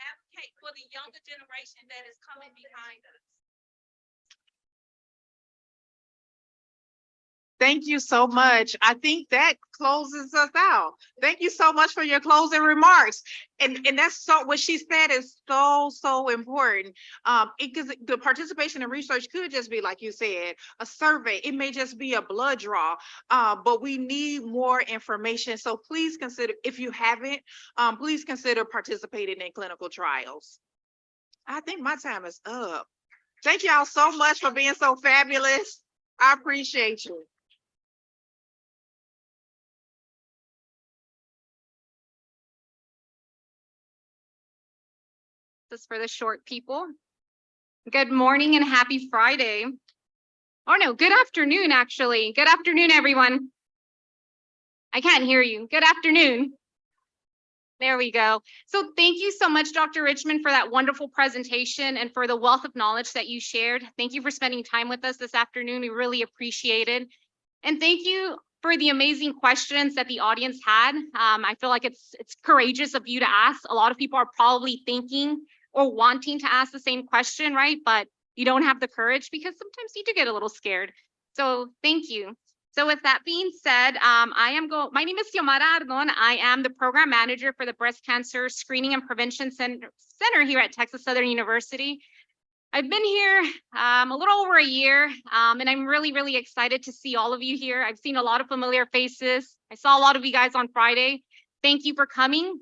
Advocate for the younger generation that is coming behind us. Thank you so much. I think that closes us out. Thank you so much for your closing remarks. And that's so, what she said is so important. Because the participation in research could just be, like you said, a survey. It may just be a blood draw, but we need more information. So please consider, if you haven't, please consider participating in clinical trials. I think my time is up. Thank y'all so much for being so fabulous. I appreciate you. This is for the short people. Good morning and happy Friday. Oh no, good afternoon, actually. Good afternoon, everyone. I can't hear you. Good afternoon. There we go. So thank you so much, Dr. Richmond, for that wonderful presentation and for the wealth of knowledge that you shared. Thank you for spending time with us this afternoon. We really appreciate it. And thank you for the amazing questions that the audience had. I feel like it's courageous of you to ask. A lot of people are probably thinking or wanting to ask the same question, right? But you don't have the courage because sometimes you do get a little scared. So thank you. So with that being said, my name is Xiomara Ardon. I am the program manager for the Breast Cancer Screening and Prevention Center here at Texas Southern University. I've been here a little over a year, and I'm really excited to see all of you here. I've seen a lot of familiar faces. I saw a lot of you guys on Friday. Thank you for coming.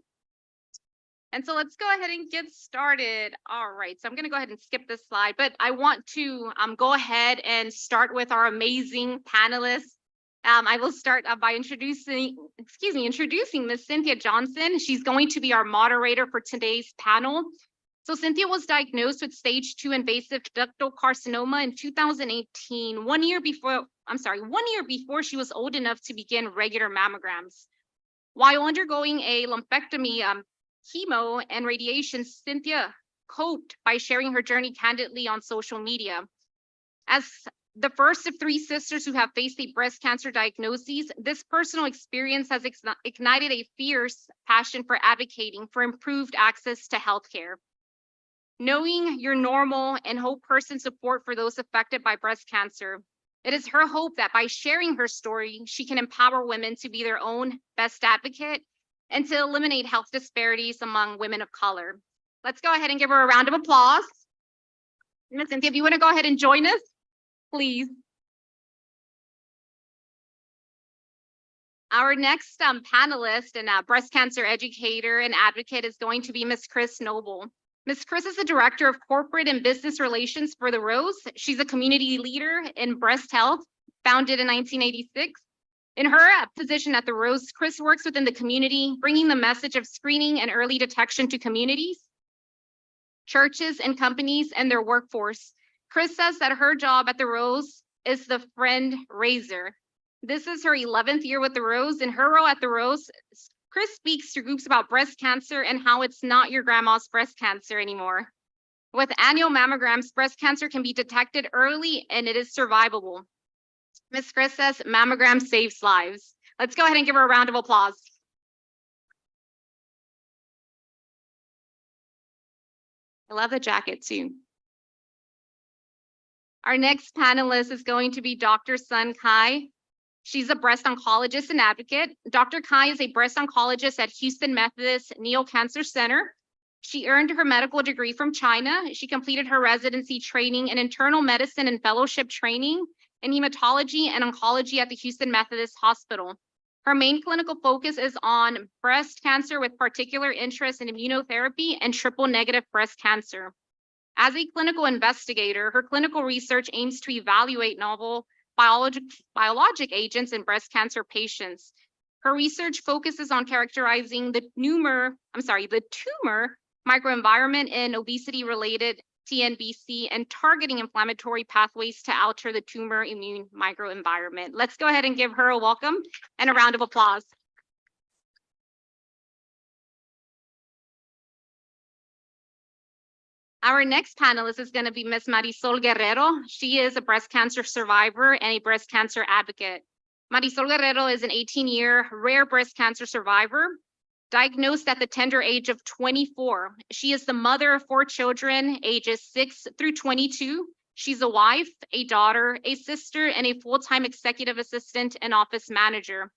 And so let's go ahead and get started. All right, so I'm gonna go ahead and skip this slide, but I want to go ahead and start with our amazing panelists. I will start by introducing Miss Cynthia Johnson. She's going to be our moderator for today's panel. So Cynthia was diagnosed with stage 2 invasive ductal carcinoma in 2018, 1 year before she was old enough to begin regular mammograms. While undergoing a lumpectomy, chemo and radiation, Cynthia coped by sharing her journey candidly on social media. As the first of 3 sisters who have faced a breast cancer diagnosis, this personal experience has ignited a fierce passion for advocating for improved access to healthcare. Knowing your normal and hope person support for those affected by breast cancer, it is her hope that by sharing her story, she can empower women to be their own best advocate and to eliminate health disparities among women of color. Let's go ahead and give her a round of applause. Ms. Cynthia, if you want to go ahead and join us, please. Our next panelist and breast cancer educator and advocate is going to be Ms. Chris Noble. Ms. Chris is the Director of Corporate and Business Relations for The Rose. She's a community leader in breast health, founded in 1986. In her position at The Rose, Chris works within the community, bringing the message of screening and early detection to communities, churches, and companies and their workforce. Chris says that her job at The Rose is the friend raiser. This is her 11th year with The Rose. In her role at The Rose, Chris speaks to groups about breast cancer and how it's not your grandma's breast cancer anymore. With annual mammograms, breast cancer can be detected early and it is survivable. Ms. Chris says mammogram saves lives. Let's go ahead and give her a round of applause. I love the jacket too. Our next panelist is going to be Dr. Sun Kai. She's a breast oncologist and advocate. Dr. Kai is a breast oncologist at Houston Methodist Neo Cancer Center. She earned her medical degree from China. She completed her residency training in internal medicine and fellowship training in hematology and oncology at the Houston Methodist Hospital. Her main clinical focus is on breast cancer with particular interest in immunotherapy and triple-negative breast cancer. As a clinical investigator, her clinical research aims to evaluate novel biologic agents in breast cancer patients. Her research focuses on characterizing the tumor microenvironment in obesity-related TNBC and targeting inflammatory pathways to alter the tumor immune microenvironment. Let's go ahead and give her a welcome and a round of applause. Our next panelist is going to be Ms. Marisol Guerrero. She is a breast cancer survivor and a breast cancer advocate. Marisol Guerrero is an 18-year rare breast cancer survivor, diagnosed at the tender age of 24. She is the mother of 4 children, ages 6 through 22. She's a wife, a daughter, a sister, and a full-time executive assistant and office manager.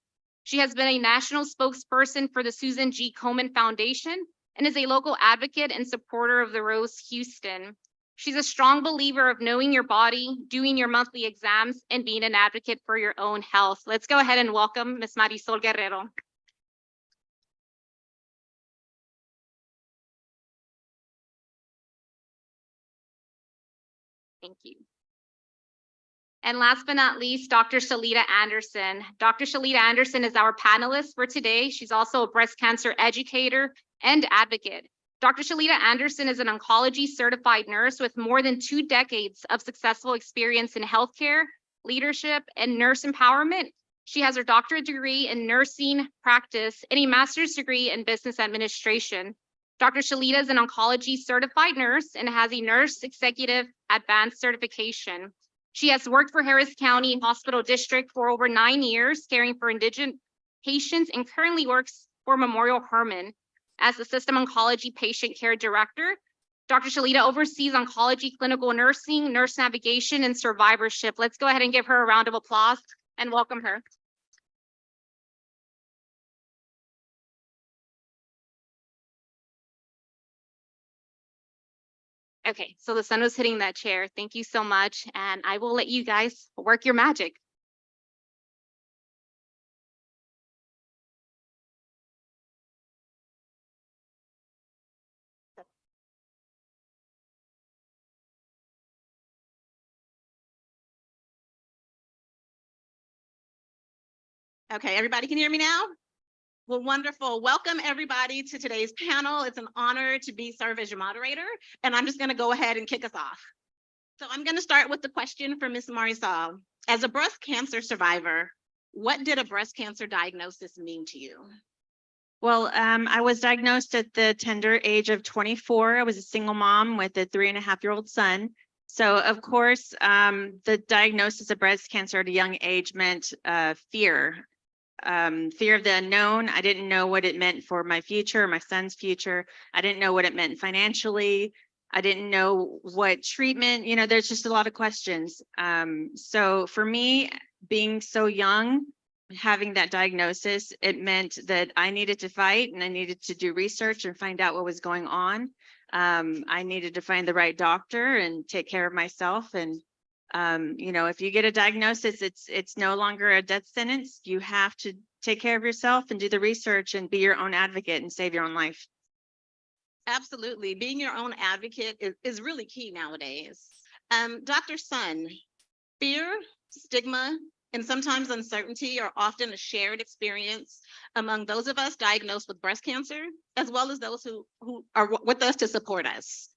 She has been a national spokesperson for the Susan G. Komen Foundation and is a local advocate and supporter of The Rose Houston. She's a strong believer of knowing your body, doing your monthly exams, and being an advocate for your own health. Let's go ahead and welcome Ms. Marisol Guerrero. Thank you. And last but not least, Dr. Shalita Anderson. Dr. Shalita Anderson is our panelist for today. She's also a breast cancer educator and advocate. Dr. Shalita Anderson is an oncology certified nurse with more than 2 decades of successful experience in healthcare, leadership, and nurse empowerment. She has her doctorate degree in nursing practice and a master's degree in business administration. Dr. Shalita is an oncology certified nurse and has a nurse executive advanced certification. She has worked for Harris County Hospital District for over 9 years, caring for indigent patients, and currently works for Memorial Hermann as the System Oncology Patient Care Director. Dr. Shalita oversees oncology clinical nursing, nurse navigation, and survivorship. Let's go ahead and give her a round of applause and welcome her. Okay, so the sun was hitting that chair. Thank you so much. And I will let you guys work your magic. Okay, everybody can hear me now? Well, wonderful. Welcome everybody to today's panel. It's an honor to serve as your moderator, and I'm just going to go ahead and kick us off. So I'm going to start with the question for Ms. Marisol. As a breast cancer survivor, what did a breast cancer diagnosis mean to you? Well, I was diagnosed at the tender age of 24. I was a single mom with a 3.5-year-old son. So of course, the diagnosis of breast cancer at a young age meant fear. Fear of the unknown. I didn't know what it meant for my future, my son's future. I didn't know what it meant financially. I didn't know what treatment, there's just a lot of questions. So for me, being so young, having that diagnosis, it meant that I needed to fight and I needed to do research and find out what was going on. I needed to find the right doctor and take care of myself. And if you get a diagnosis, it's no longer a death sentence. You have to take care of yourself and do the research and be your own advocate and save your own life. Absolutely. Being your own advocate is really key nowadays. Dr. Sun, fear, stigma, and sometimes uncertainty are often a shared experience among those of us diagnosed with breast cancer, as well as those who are with us to support us.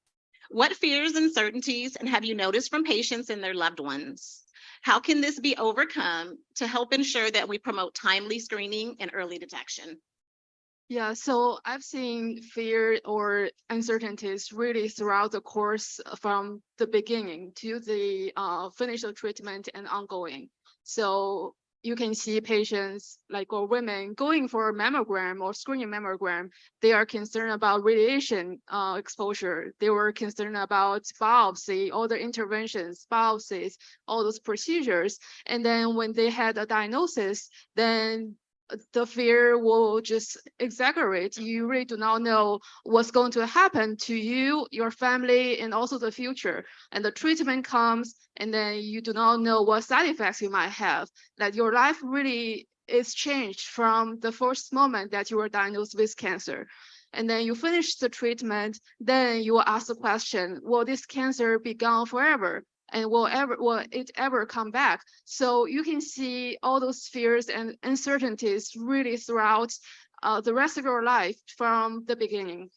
What fears and uncertainties and have you noticed from patients and their loved ones? How can this be overcome to help ensure that we promote timely screening and early detection? Yeah, so I've seen fear or uncertainties really throughout the course from the beginning to the finish of treatment and ongoing. So you can see patients like or women going for a mammogram or screening mammogram. They are concerned about radiation exposure. They were concerned about biopsy, all the interventions, biopsies, all those procedures. And then when they had a diagnosis, then the fear will just exaggerate. You really do not know what's going to happen to you, your family, and also the future. And the treatment comes, and then you do not know what side effects you might have. That your life really is changed from the first moment that you were diagnosed with cancer. And then you finish the treatment, then you will ask the question, will this cancer be gone forever? And will it ever come back? So you can see all those fears and uncertainties really throughout the rest of your life from the beginning.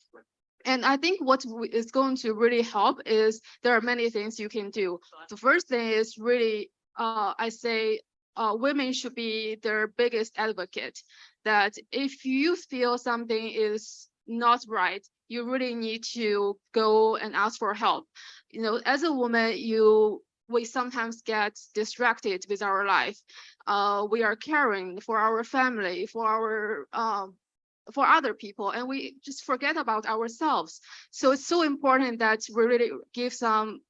And I think what is going to really help is there are many things you can do. The first thing is really, I say, women should be their biggest advocate. That if you feel something is not right, you really need to go and ask for help. You know, as a woman, we sometimes get distracted with our life. We are caring for our family, for other people, and we just forget about ourselves. So it's so important that we really give some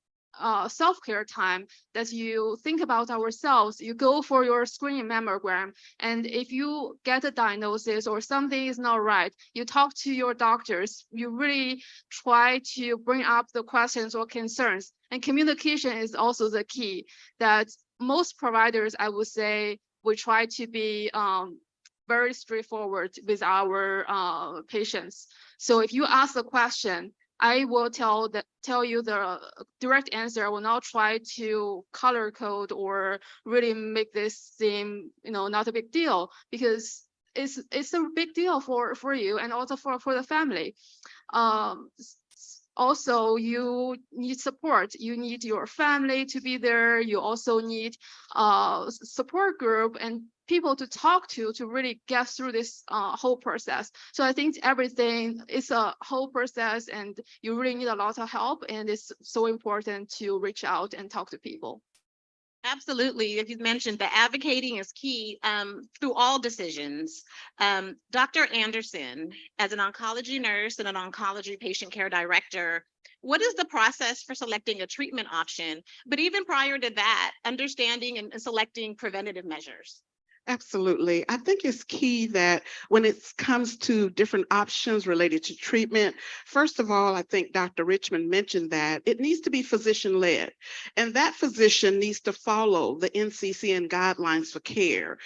self-care time, that you think about ourselves. You go for your screening mammogram, and if you get a diagnosis or something is not right, you talk to your doctors. You really try to bring up the questions or concerns, and communication is also the key. That most providers, I would say, we try to be very straightforward with our patients. So if you ask a question, I will tell you the direct answer. I will not try to color code or really make this seem, not a big deal, because it's a big deal for you and also for the family. Also, you need support. You need your family to be there. You also need support group and people to talk to really get through this whole process. So I think everything is a whole process, and you really need a lot of help, and it's so important to reach out and talk to people. Absolutely. As you mentioned, the advocating is key through all decisions. Dr. Anderson, as an oncology nurse and an oncology patient care director, what is the process for selecting a treatment option? But even prior to that, understanding and selecting preventative measures. Absolutely. I think it's key that when it comes to different options related to treatment, first of all, I think Dr. Richmond mentioned that it needs to be physician-led, and that physician needs to follow the NCCN guidelines for care.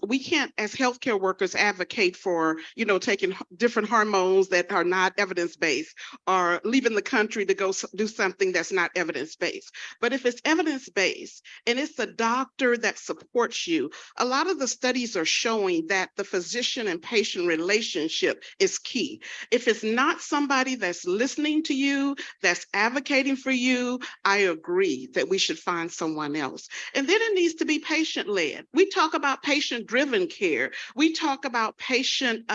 We can't, as healthcare workers, advocate for, taking different hormones that are not evidence-based or leaving the country to go do something that's not evidence-based. But if it's evidence-based and it's a doctor that supports you, a lot of the studies are showing that the physician and patient relationship is key. If it's not somebody that's listening to you, that's advocating for you, I agree that we should find someone else. And then it needs to be patient-led. We talk about patient-driven care. We talk about patient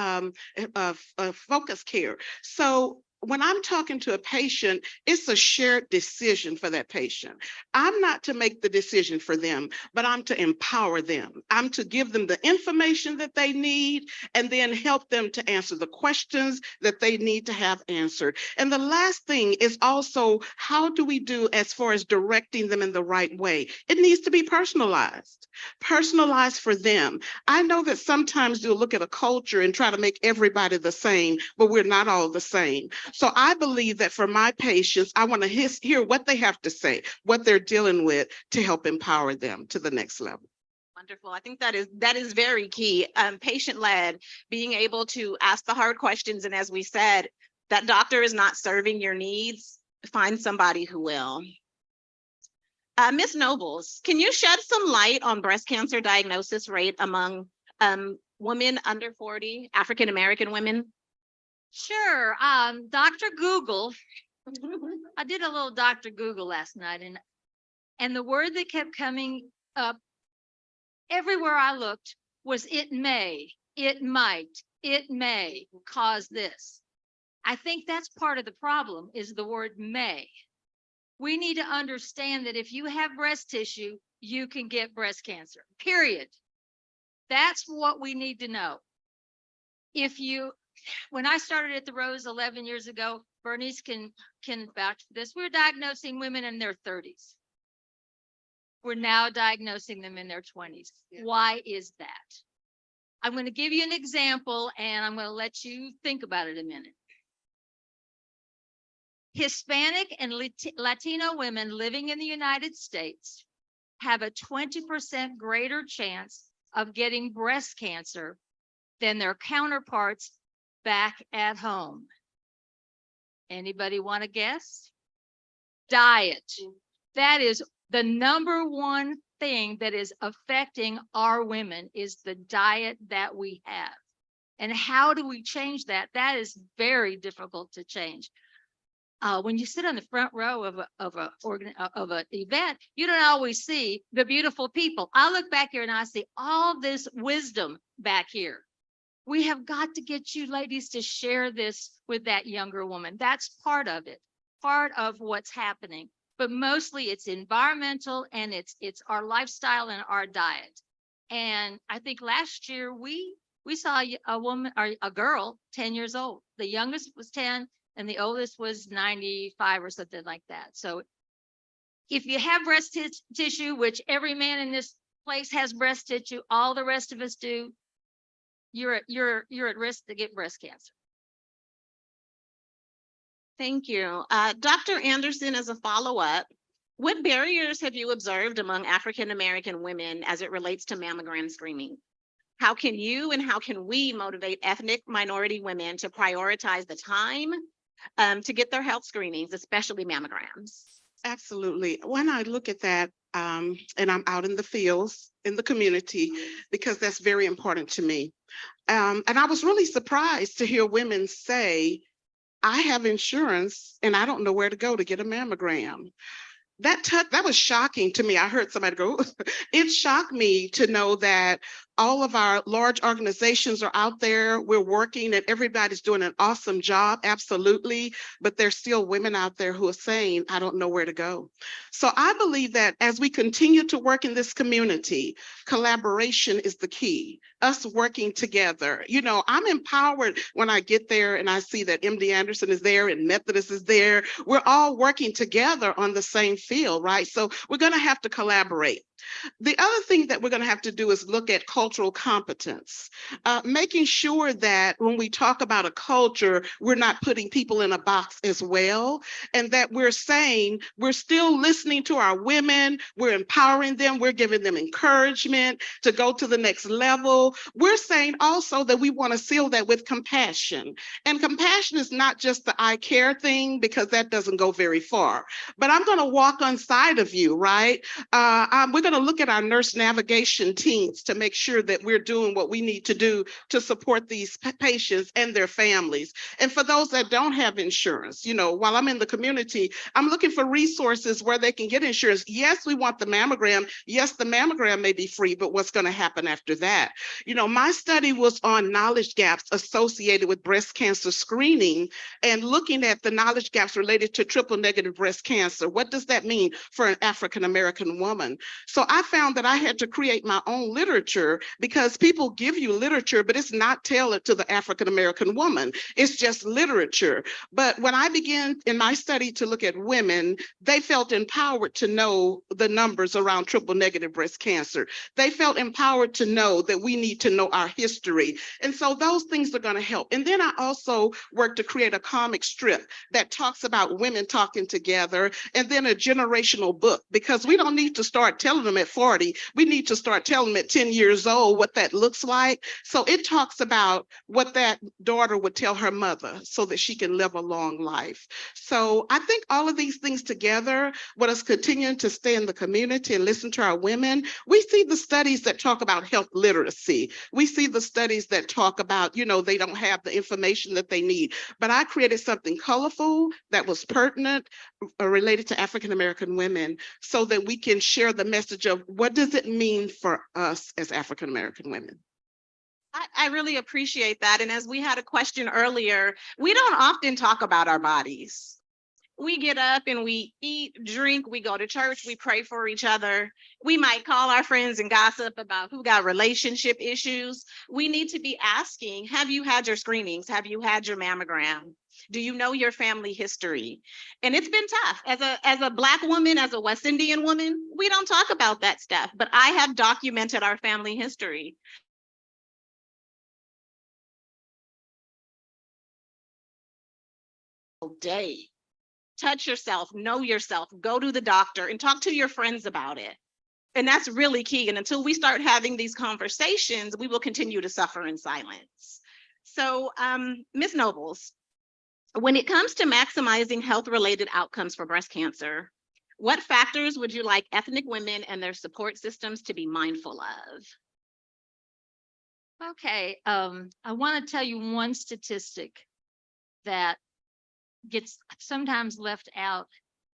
focused care. So when I'm talking to a patient, it's a shared decision for that patient. I'm not to make the decision for them, but I'm to empower them. I'm to give them the information that they need and then help them to answer the questions that they need to have answered. And the last thing is also, how do we do as far as directing them in the right way? It needs to be personalized for them. I know that sometimes you'll look at a culture and try to make everybody the same, but we're not all the same. So I believe that for my patients, I want to hear what they have to say, what they're dealing with, to help empower them to the next level. Wonderful. I think that is very key. Patient-led, being able to ask the hard questions. And as we said, that doctor is not serving your needs, find somebody who will. Ms. Nobles, can you shed some light on breast cancer diagnosis rate among women under 40, African-American women? Sure. Dr. Google, I did a little Dr. Google last night and the word that kept coming up everywhere I looked was it may, it might, it may cause this. I think that's part of the problem is the word may. We need to understand that if you have breast tissue, you can get breast cancer, period. That's what we need to know. When I started at the Rose 11 years ago, Bernice can vouch for this. We're diagnosing women in their 30s. We're now diagnosing them in their 20s. Why is that? I'm going to give you an example and I'm going to let you think about it a minute. Hispanic and Latino women living in the United States have a 20% greater chance of getting breast cancer than their counterparts back at home. Anybody want to guess? Diet. That is the number one thing that is affecting our women is the diet that we have. And how do we change that? That is very difficult to change. When you sit on the front row of an event, you don't always see the beautiful people. I look back here and I see all this wisdom back here. We have got to get you ladies to share this with that younger woman. That's part of it, part of what's happening. But mostly it's environmental and it's our lifestyle and our diet. And I think last year we saw a woman or a girl 10 years old. The youngest was 10 and the oldest was 95 or something like that. So if you have breast tissue, which every man in this place has breast tissue, all the rest of us do, you're at risk to get breast cancer. Thank you. Dr. Anderson, as a follow-up, what barriers have you observed among African-American women as it relates to mammogram screening? How can you and how can we motivate ethnic minority women to prioritize the time to get their health screenings, especially mammograms? Absolutely. When I look at that, and I'm out in the fields, in the community, because that's very important to me. And I was really surprised to hear women say, I have insurance and I don't know where to go to get a mammogram. That was shocking to me. I heard somebody go, it shocked me to know that all of our large organizations are out there. We're working and everybody's doing an awesome job. Absolutely. But there's still women out there who are saying, I don't know where to go. So I believe that as we continue to work in this community, collaboration is the key. Us working together. You know, I'm empowered when I get there and I see that MD Anderson is there and Methodist is there. We're all working together on the same field, right? So we're going to have to collaborate. The other thing that we're going to have to do is look at cultural competence, making sure that when we talk about a culture, we're not putting people in a box as well, and that we're saying we're still listening to our women, we're empowering them, we're giving them encouragement to go to the next level. We're saying also that we want to seal that with compassion. And compassion is not just the I care thing, because that doesn't go very far. But I'm going to walk on side of you, right? We're going to look at our nurse navigation teams to make sure that we're doing what we need to do to support these patients and their families. And for those that don't have insurance, you know, while I'm in the community, I'm looking for resources where they can get insurance. Yes, we want the mammogram. Yes, the mammogram may be free, but what's going to happen after that? You know, my study was on knowledge gaps associated with breast cancer screening and looking at the knowledge gaps related to triple negative breast cancer. What does that mean for an African-American woman? So I found that I had to create my own literature, because people give you literature, but it's not tailored to the African-American woman. It's just literature. But when I began in my study to look at women, they felt empowered to know the numbers around triple negative breast cancer. They felt empowered to know that we need to know our history. And so those things are going to help. And then I also worked to create a comic strip that talks about women talking together, and then a generational book, because we don't need to start telling them at 40. We need to start telling them at 10 years old. ago, what that looks like. So it talks about what that daughter would tell her mother so that she can live a long life. So I think all of these things together, with us continuing to stay in the community and listen to our women, we see the studies that talk about health literacy. We see the studies that talk about, you know, they don't have the information that they need. But I created something colorful that was pertinent, related to African-American women, so that we can share the message of what does it mean for us as African-American women. I really appreciate that. And as we had a question earlier, we don't often talk about our bodies. We get up and we eat, drink, we go to church, we pray for each other. We might call our friends and gossip about who got relationship issues. We need to be asking, have you had your screenings? Have you had your mammogram? Do you know your family history? And it's been tough. As a Black woman, as a West Indian woman, we don't talk about that stuff, but I have documented our family history. Day. Touch yourself, know yourself, go to the doctor and talk to your friends about it. And that's really key. And until we start having these conversations, we will continue to suffer in silence. So, Ms. Nobles, when it comes to maximizing health-related outcomes for breast cancer, what factors would you like ethnic women and their support systems to be mindful of? Okay, I want to tell you one statistic that gets sometimes left out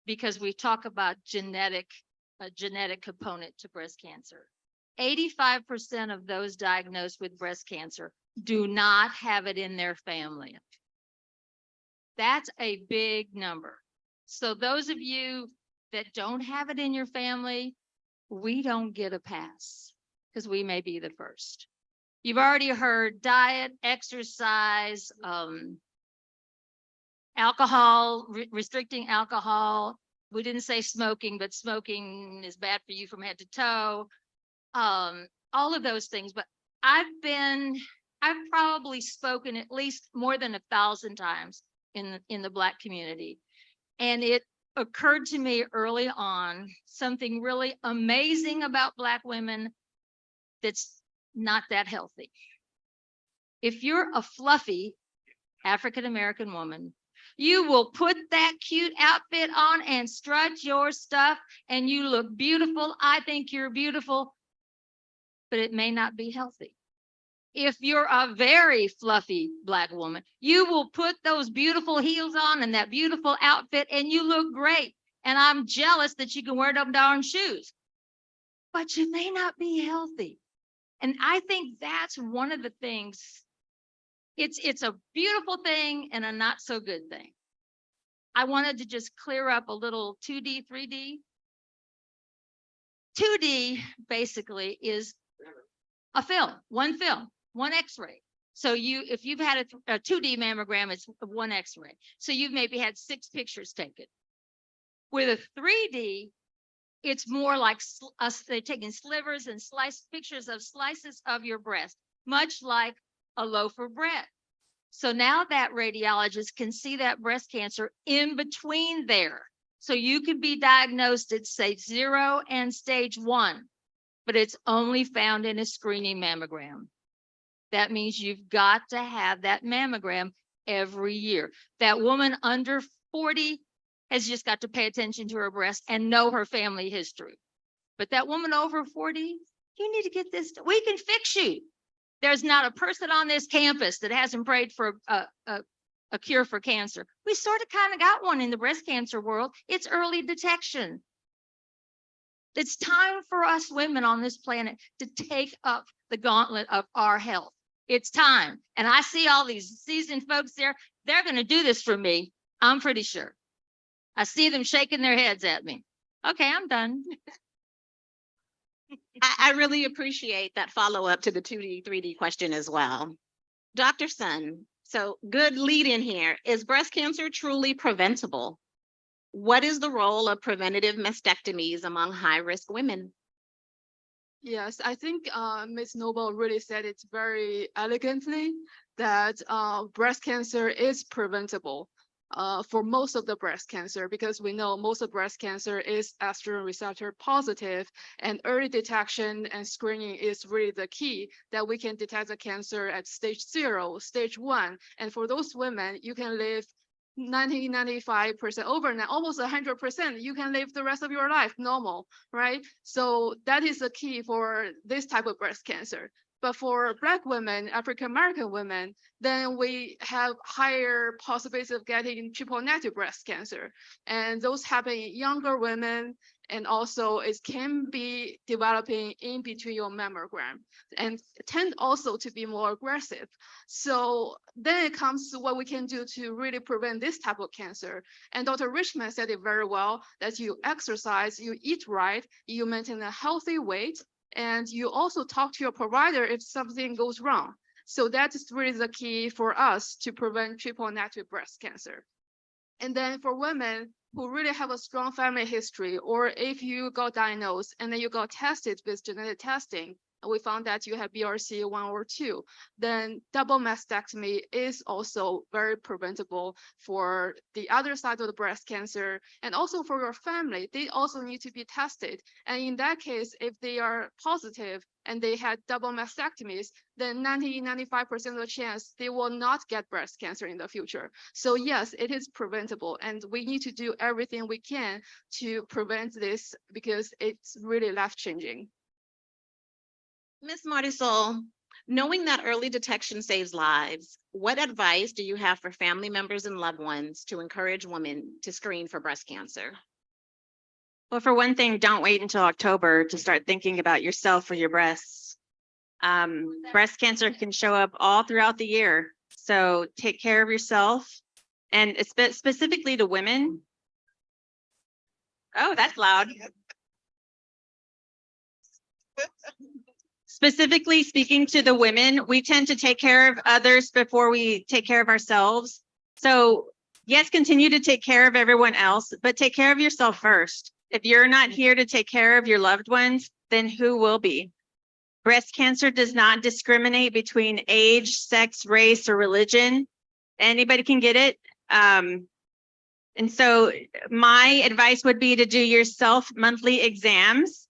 because we talk about a genetic component to breast cancer. 85% of those diagnosed with breast cancer do not have it in their family. That's a big number. So those of you that don't have it in your family, we don't get a pass because we may be the first. You've already heard diet, exercise, alcohol, restricting alcohol. We didn't say smoking, but smoking is bad for you from head to toe. All of those things. But I've probably spoken at least more than 1,000 times in the Black community. And it occurred to me early on, something really amazing about Black women that's not that healthy. If you're a fluffy African-American woman, you will put that cute outfit on and strut your stuff and you look beautiful. I think you're beautiful, but it may not be healthy. If you're a very fluffy Black woman, you will put those beautiful heels on and that beautiful outfit and you look great. And I'm jealous that you can wear them darn shoes, but you may not be healthy. And I think that's one of the things. It's a beautiful thing and a not so good thing. I wanted to just clear up a little 2D, 3D. 2D basically is a film, one X-ray. So if you've had a 2D mammogram, it's one X-ray. So you've maybe had 6 pictures taken. With a 3D, it's more like they're taking slivers and pictures of slices of your breast, much like a loaf of bread. So now that radiologist can see that breast cancer in between there. So you could be diagnosed at stage 0 and stage 1, but it's only found in a screening mammogram. That means you've got to have that mammogram every year. That woman under 40 has just got to pay attention to her breast and know her family history. But that woman over 40, you need to get this. We can fix you. There's not a person on this campus that hasn't prayed for a cure for cancer. We sort of kind of got one in the breast cancer world. It's early detection. It's time for us women on this planet to take up the gauntlet of our health. It's time. And I see all these seasoned folks there. They're going to do this for me. I'm pretty sure. I see them shaking their heads at me. Okay, I'm done. I really appreciate that follow-up to the 2D, 3D question as well. Dr. Sun, so good lead in here. Is breast cancer truly preventable? What is the role of preventative mastectomies among high-risk women? Yes, I think Ms. Noble really said it very elegantly that breast cancer is preventable. for most of the breast cancer, because we know most of breast cancer is estrogen receptor positive, and early detection and screening is really the key that we can detect the cancer at stage 0, stage 1. And for those women, you can live 95% overnight, almost 100%. You can live the rest of your life normal, right? So that is the key for this type of breast cancer. But for Black women, African-American women, then we have higher possibilities of getting triple negative breast cancer. And those happen in younger women, and also it can be developing in between your mammogram and tend also to be more aggressive. So then it comes to what we can do to really prevent this type of cancer. And Dr. Richmond said it very well, that you exercise, you eat right, you maintain a healthy weight, and you also talk to your provider if something goes wrong. So that is really the key for us to prevent triple negative breast cancer. And then for women who really have a strong family history, or if you got diagnosed and then you got tested with genetic testing, and we found that you have BRCA1 or 2, then double mastectomy is also very preventable for the other side of the breast cancer. And also for your family, they also need to be tested. And in that case, if they are positive and they had double mastectomies, then 95% of the chance they will not get breast cancer in the future. So yes, it is preventable, and we need to do everything we can to prevent this because it's really life-changing. Ms. Marisol, knowing that early detection saves lives, what advice do you have for family members and loved ones to encourage women to screen for breast cancer? Well, for one thing, don't wait until October to start thinking about yourself or your breasts. Breast cancer can show up all throughout the year. So take care of yourself, and specifically to women. Oh, that's loud. Specifically speaking to the women, we tend to take care of others before we take care of ourselves. So yes, continue to take care of everyone else, but take care of yourself first. If you're not here to take care of your loved ones, then who will be? Breast cancer does not discriminate between age, sex, race, or religion. Anybody can get it. And so my advice would be to do your monthly exams.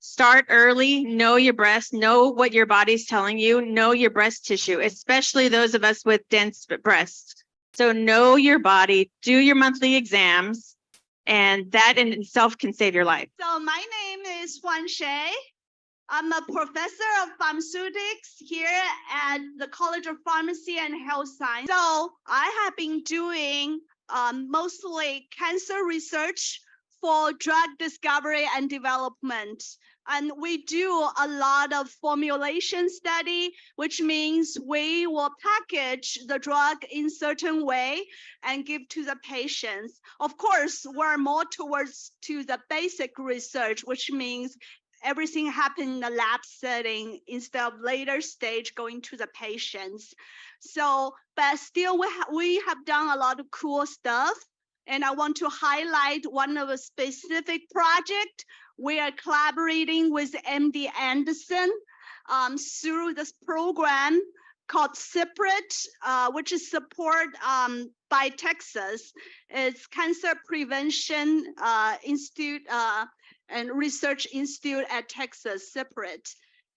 Start early, know your breast, know what your body's telling you, know your breast tissue, especially those of us with dense breasts. So know your body, do your monthly exams, and that in itself can save your life. So my name is Huan Shay. I'm a professor of pharmaceutics here at the College of Pharmacy and Health Science. So I have been doing mostly cancer research for drug discovery and development. And we do a lot of formulation study, which means we will package the drug in certain way and give to the patients. Of course, we're more towards to the basic research, which means everything happen in the lab setting instead of later stage going to the patients. So, but still we have done a lot of cool stuff. And I want to highlight one of a specific project. We are collaborating with MD Anderson through this program called CIPRIT, which is support by Texas. It's Cancer Prevention Institute and Research Institute at Texas, CIPRIT.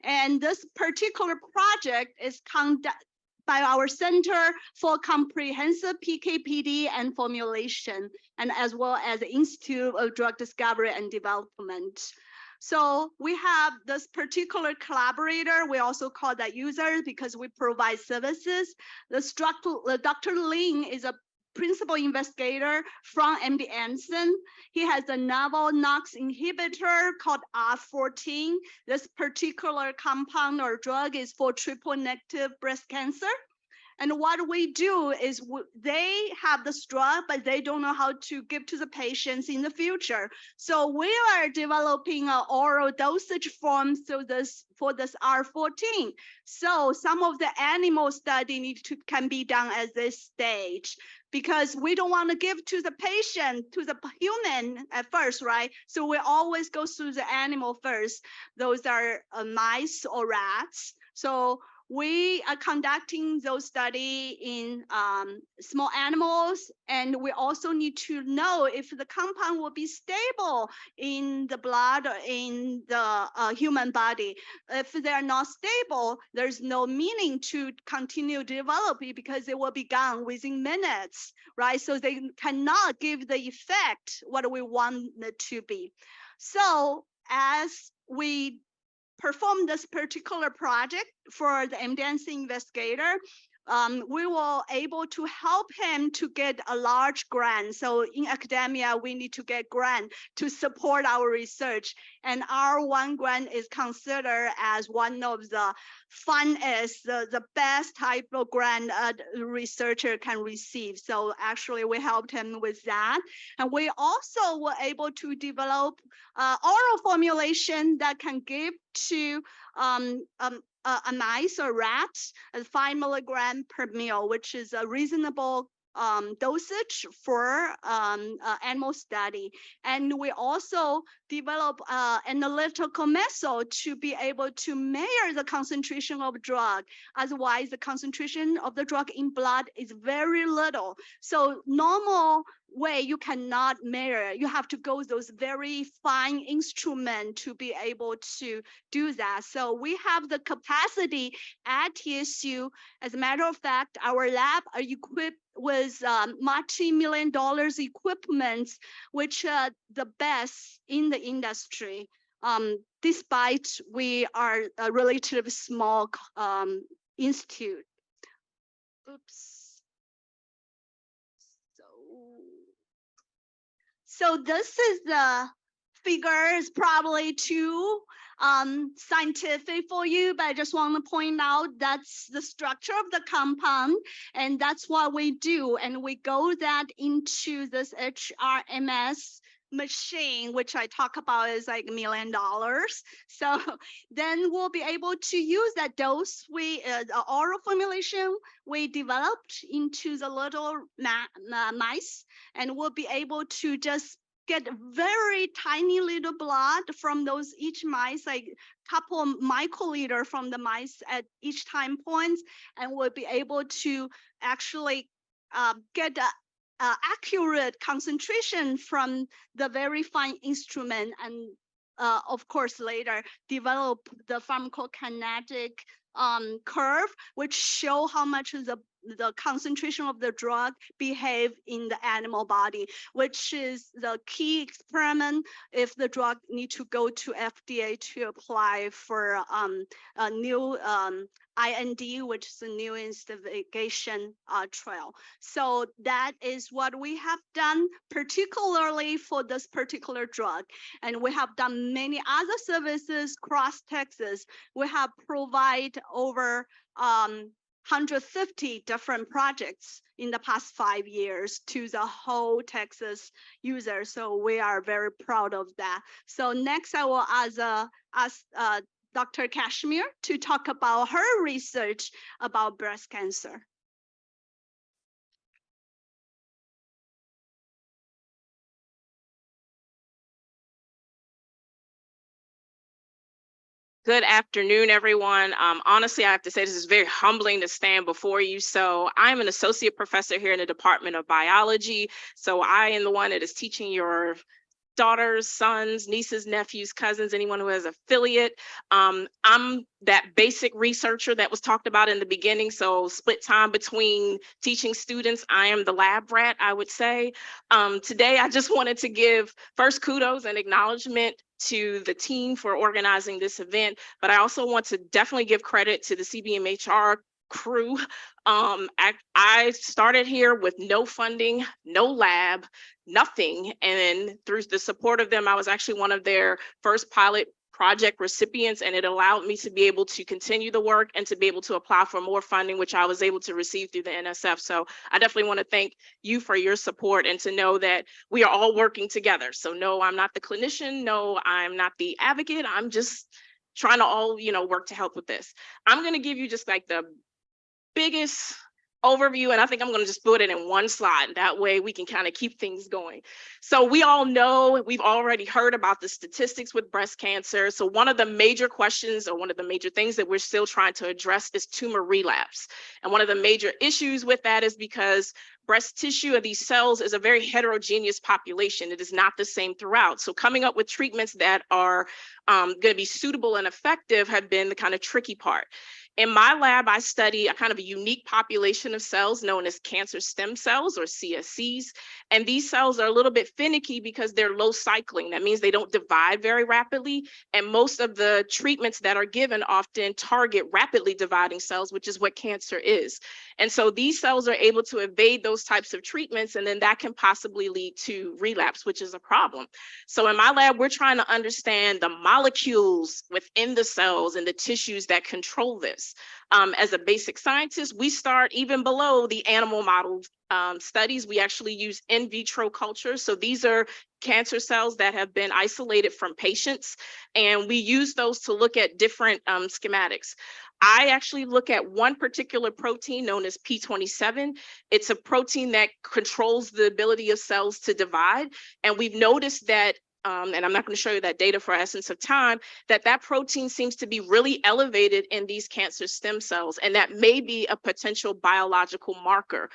And this particular project is conducted by our Center for Comprehensive PK/PD and Formulation, and as well as the Institute of Drug Discovery and Development. So we have this particular collaborator. We also call that user because we provide services. Dr. Ling is a principal investigator from MD Anderson. He has a novel NOX inhibitor called R14. This particular compound or drug is for triple negative breast cancer. And what we do is they have this drug, but they don't know how to give to the patients in the future. So we are developing an oral dosage form for this R14. So some of the animal study can be done at this stage, because we don't want to give to the patient, to the human at first, right? So we always go through the animal first. Those are mice or rats. So we are conducting those study in small animals, and we also need to know if the compound will be stable in the blood or in the human body. If they're not stable, there's no meaning to continue developing because it will be gone within minutes, right? So they cannot give the effect what we want it to be. So as we perform this particular project for the MDNC investigator, we were able to help him to get a large grant. So in academia, we need to get grant to support our research. And our one grant is considered as one of the funnest, the best type of grant a researcher can receive. So actually we helped him with that. And we also were able to develop oral formulation that can give to a mice or rats at 5 milligram per meal, which is a reasonable dosage for animal study. And we also develop analytical method to be able to measure the concentration of drug. Otherwise, the concentration of the drug in blood is very little. So normal way you cannot measure. You have to go those very fine instrument to be able to do that. So we have the capacity at TSU. As a matter of fact, our lab are equipped with multi-million dollars equipment, which are the best in the industry. Despite we are a relatively small institute. Oops. So this is the figure is probably too scientific for you, but I just want to point out that's the structure of the compound, and that's what we do. And we go that into this HRMS machine, which I talk about is like $1 million. So then we'll be able to use that dose. The oral formulation we developed into the little mice, and we'll be able to just get very tiny little blood from those each mice, like couple microliter from the mice at each time points, and we'll be able to actually get accurate concentration from the very fine instrument, and of course later develop the pharmacokinetic curve, which show how much the concentration of the drug behave in the animal body, which is the key experiment if the drug need to go to FDA to apply for a new IND, which is a new investigation trial. So that is what we have done, particularly for this particular drug. And we have done many other services across Texas. We have provided over 150 different projects in the past 5 years to the whole Texas users. So we are very proud of that. So next I will ask Dr. Kashmir to talk about her research about breast cancer. Good afternoon, everyone. Honestly, I have to say this is very humbling to stand before you. So I'm an associate professor here in the Department of Biology. So I am the one that is teaching your daughters, sons, nieces, nephews, cousins, anyone who has affiliate. I'm that basic researcher that was talked about in the beginning. So split time between teaching students. I am the lab rat, I would say. Today, I just wanted to give first kudos and acknowledgement to the team for organizing this event, but I also want to definitely give credit to the CBMHR crew. I started here with no funding, no lab, nothing. And through the support of them, I was actually one of their first pilot project recipients, and it allowed me to be able to continue the work and to be able to apply for more funding, which I was able to receive through the NSF. So I definitely want to thank you for your support and to know that we are all working together. So no, I'm not the clinician. No, I'm not the advocate. I'm just trying to all, work to help with this. I'm going to give you just like the biggest overview, and I think I'm going to just put it in one slide. That way we can kind of keep things going. So we all know, we've already heard about the statistics with breast cancer. So one of the major questions, or one of the major things that we're still trying to address, is tumor relapse. And one of the major issues with that is because breast tissue of these cells is a very heterogeneous population. It is not the same throughout. So coming up with treatments that are going to be suitable and effective have been the kind of tricky part. In my lab, I study a kind of a unique population of cells known as cancer stem cells, or CSCs. And these cells are a little bit finicky because they're low cycling. That means they don't divide very rapidly. And most of the treatments that are given often target rapidly dividing cells, which is what cancer is. And so these cells are able to evade those types of treatments, and then that can possibly lead to relapse, which is a problem. So in my lab, we're trying to understand the molecules within the cells and the tissues that control this. As a basic scientist, we start even below the animal model studies. We actually use in vitro culture. So these are cancer cells that have been isolated from patients, and we use those to look at different schematics. I actually look at one particular protein known as P27. It's a protein that controls the ability of cells to divide. And we've noticed that, and I'm not going to show you that data for essence of time, that protein seems to be really elevated in these cancer stem cells, and that may be a potential biological marker.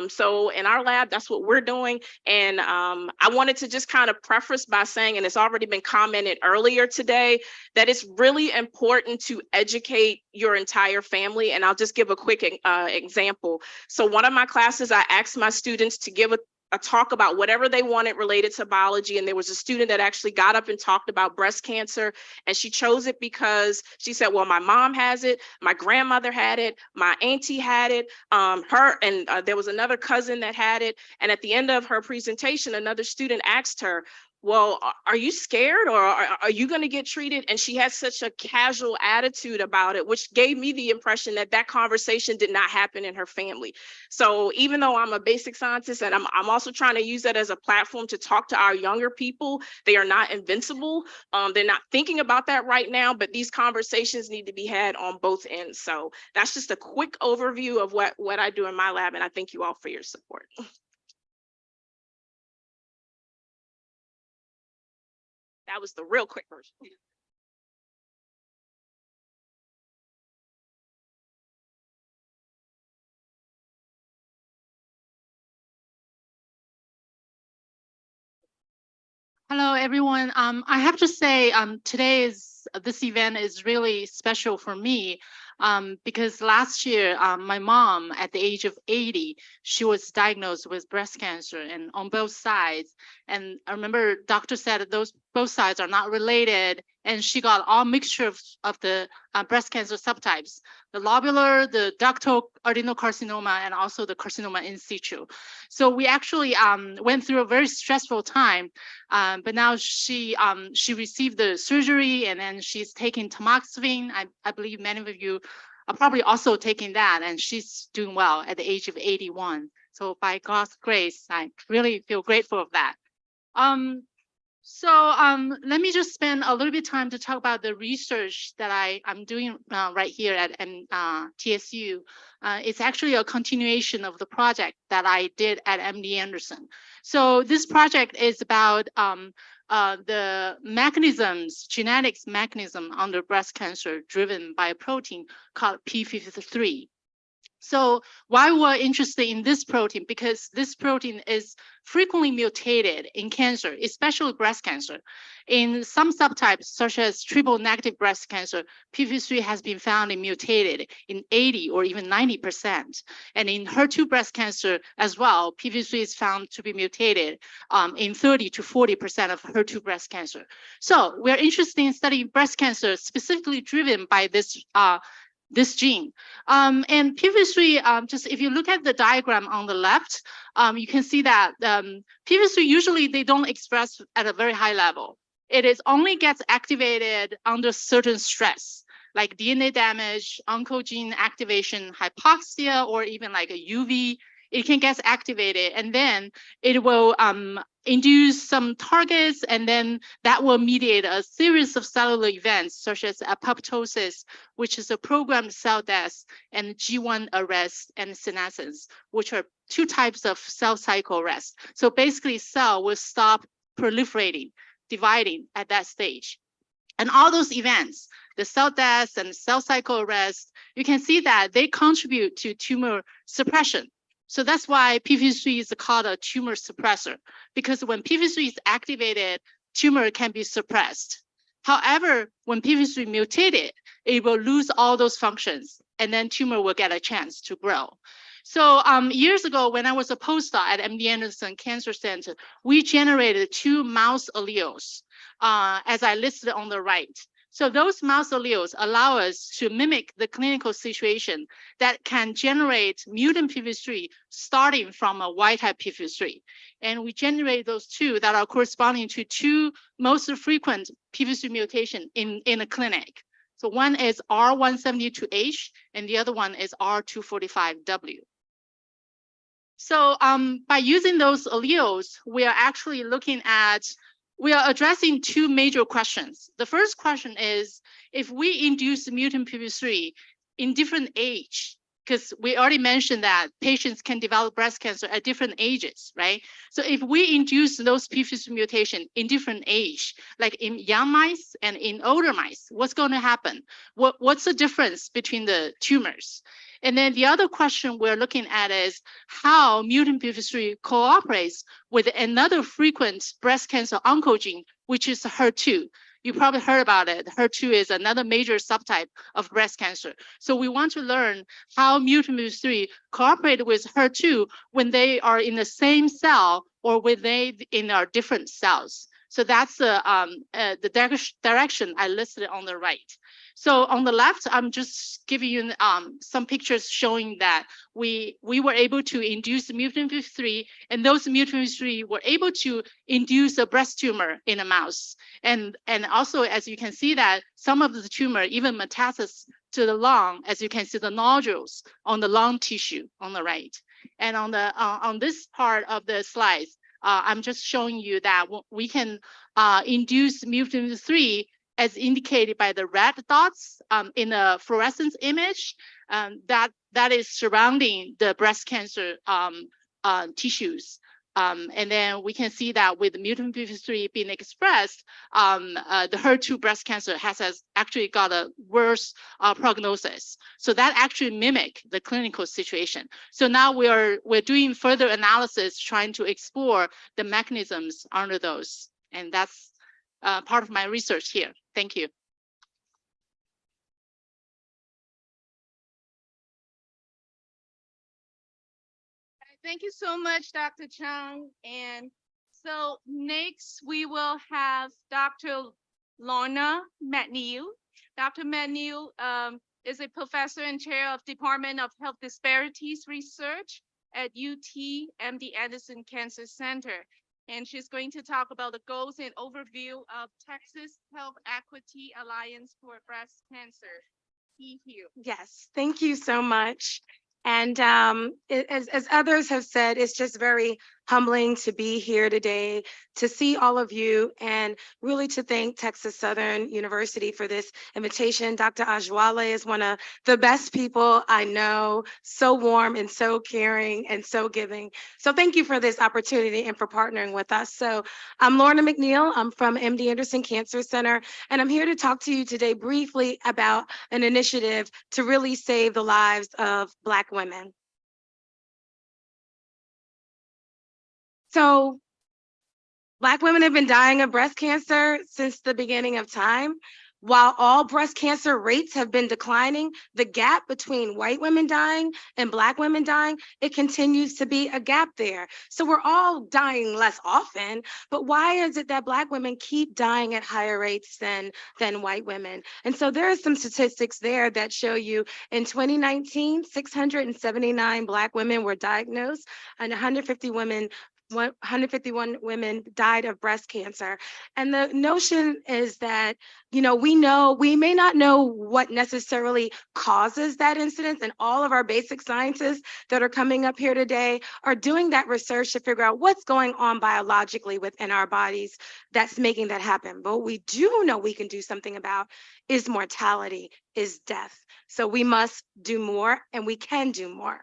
So in our lab, that's what we're doing. And I wanted to just kind of preface by saying, and it's already been commented earlier today, that it's really important to educate your entire family. And I'll just give a quick example. So one of my classes, I asked my students to give a talk about whatever they wanted related to biology. And there was a student that actually got up and talked about breast cancer. And she chose it because she said, well, my mom has it, my grandmother had it, my auntie had it, there was another cousin that had it. And at the end of her presentation, another student asked her, well, are you scared, or are you going to get treated? And she had such a casual attitude about it, which gave me the impression that that conversation did not happen in her family. So even though I'm a basic scientist, and I'm also trying to use that as a platform to talk to our younger people, they are not invincible. They're not thinking about that right now, but these conversations need to be had on both ends. So that's just a quick overview of what I do in my lab, and I thank you all for your support. That was the real quick version. Hello, everyone. I have to say, this event is really special for me because last year, my mom, at the age of 80, she was diagnosed with breast cancer, and on both sides. And I remember doctor said that both sides are not related, and she got all mixture of the breast cancer subtypes, the lobular, the ductal adenocarcinoma, and also the carcinoma in situ. So we actually went through a very stressful time, but now she received the surgery, and then she's taking tamoxifen. I believe many of you are probably also taking that, and she's doing well at the age of 81. So by God's grace, I really feel grateful of that. Let me just spend a little bit of time to talk about the research that I'm doing right here at TSU. It's actually a continuation of the project that I did at MD Anderson. So this project is about the genetics mechanism under breast cancer driven by a protein called P53. So why we're interested in this protein? Because this protein is frequently mutated in cancer, especially breast cancer. In some subtypes, such as triple negative breast cancer, P53 has been found and mutated in 80 or even 90%. And in HER2 breast cancer as well, P53 is found to be mutated in 30 to 40% of HER2 breast cancer. So we're interested in studying breast cancer specifically driven by this gene. And P53, just if you look at the diagram on the left, you can see that P53 usually they don't express at a very high level. It is only gets activated under certain stress, like DNA damage, oncogene activation, hypoxia, or even like a UV. It can get activated, and then it will induce some targets, and then that will mediate a series of cellular events such as apoptosis, which is a programmed cell death, and G1 arrest and senescence, which are two types of cell cycle arrest. So basically, cell will stop proliferating, dividing at that stage. And all those events, the cell death and cell cycle arrest, you can see that they contribute to tumor suppression. So that's why p53 is called a tumor suppressor, because when p53 is activated, tumor can be suppressed. However, when p53 mutated, it will lose all those functions, and then tumor will get a chance to grow. So years ago, when I was a postdoc at MD Anderson Cancer Center, we generated 2 mouse alleles, as I listed on the right. So those mouse alleles allow us to mimic the clinical situation that can generate mutant p53 starting from a wild type p53. And we generate those 2 that are corresponding to 2 most frequent p53 mutation in a clinic. So one is R172H and the other one is R245W. So by using those alleles, we are actually we are addressing 2 major questions. The first question is, if we induce mutant p53 in different age, because we already mentioned that patients can develop breast cancer at different ages, right? So if we induce those p53 mutation in different age, like in young mice and in older mice, what's going to happen? What's the difference between the tumors? And then the other question we're looking at is how mutant p53 cooperates with another frequent breast cancer oncogene, which is HER2. You probably heard about it. HER2 is another major subtype of breast cancer. So we want to learn how mutant p53 cooperate with HER2 when they are in the same cell or when they in our different cells. So that's the direction I listed on the right. So on the left, I'm just giving you some pictures showing that we were able to induce mutant p53, and those mutant p53 were able to induce a breast tumor in a mouse. And also, as you can see that some of the tumor even metastasis to the lung, as you can see the nodules on the lung tissue on the right. And on this part of the slides, I'm just showing you that we can induce mutant p53 as indicated by the red dots in a fluorescence image that is surrounding the breast cancer tissues. And then we can see that with mutant p53 being expressed, the HER2 breast cancer has actually got a worse prognosis. So that actually mimic the clinical situation. So now we're doing further analysis, trying to explore the mechanisms under those. And that's part of my research here. Thank you. Thank you so much, Dr. Chung. And so next we will have Dr. Lorna McNeil. Dr. McNeil is a professor and chair of Department of Health Disparities Research at UT MD Anderson Cancer Center. And she's going to talk about the goals and overview of Texas Health Equity Alliance for Breast Cancer. Yes, thank you so much. And as others have said, it's just very humbling to be here today, to see all of you, and really to thank Texas Southern University for this invitation. Dr. Ajwale is one of the best people I know, so warm and so caring and so giving. So thank you for this opportunity and for partnering with us. So I'm Lorna McNeil. I'm from MD Anderson Cancer Center, and I'm here to talk to you today briefly about an initiative to really save the lives of Black women. So Black women have been dying of breast cancer since the beginning of time. While all breast cancer rates have been declining, the gap between white women dying and Black women dying, it continues to be a gap there. So we're all dying less often, but why is it that Black women keep dying at higher rates than white women? And so there are some statistics there that show you in 2019, 679 Black women were diagnosed and 150 women 151 women died of breast cancer. And the notion is that, we may not know what necessarily causes that incidence, and all of our basic scientists that are coming up here today are doing that research to figure out what's going on biologically within our bodies that's making that happen. But what we do know we can do something about is mortality, is death. So we must do more, and we can do more.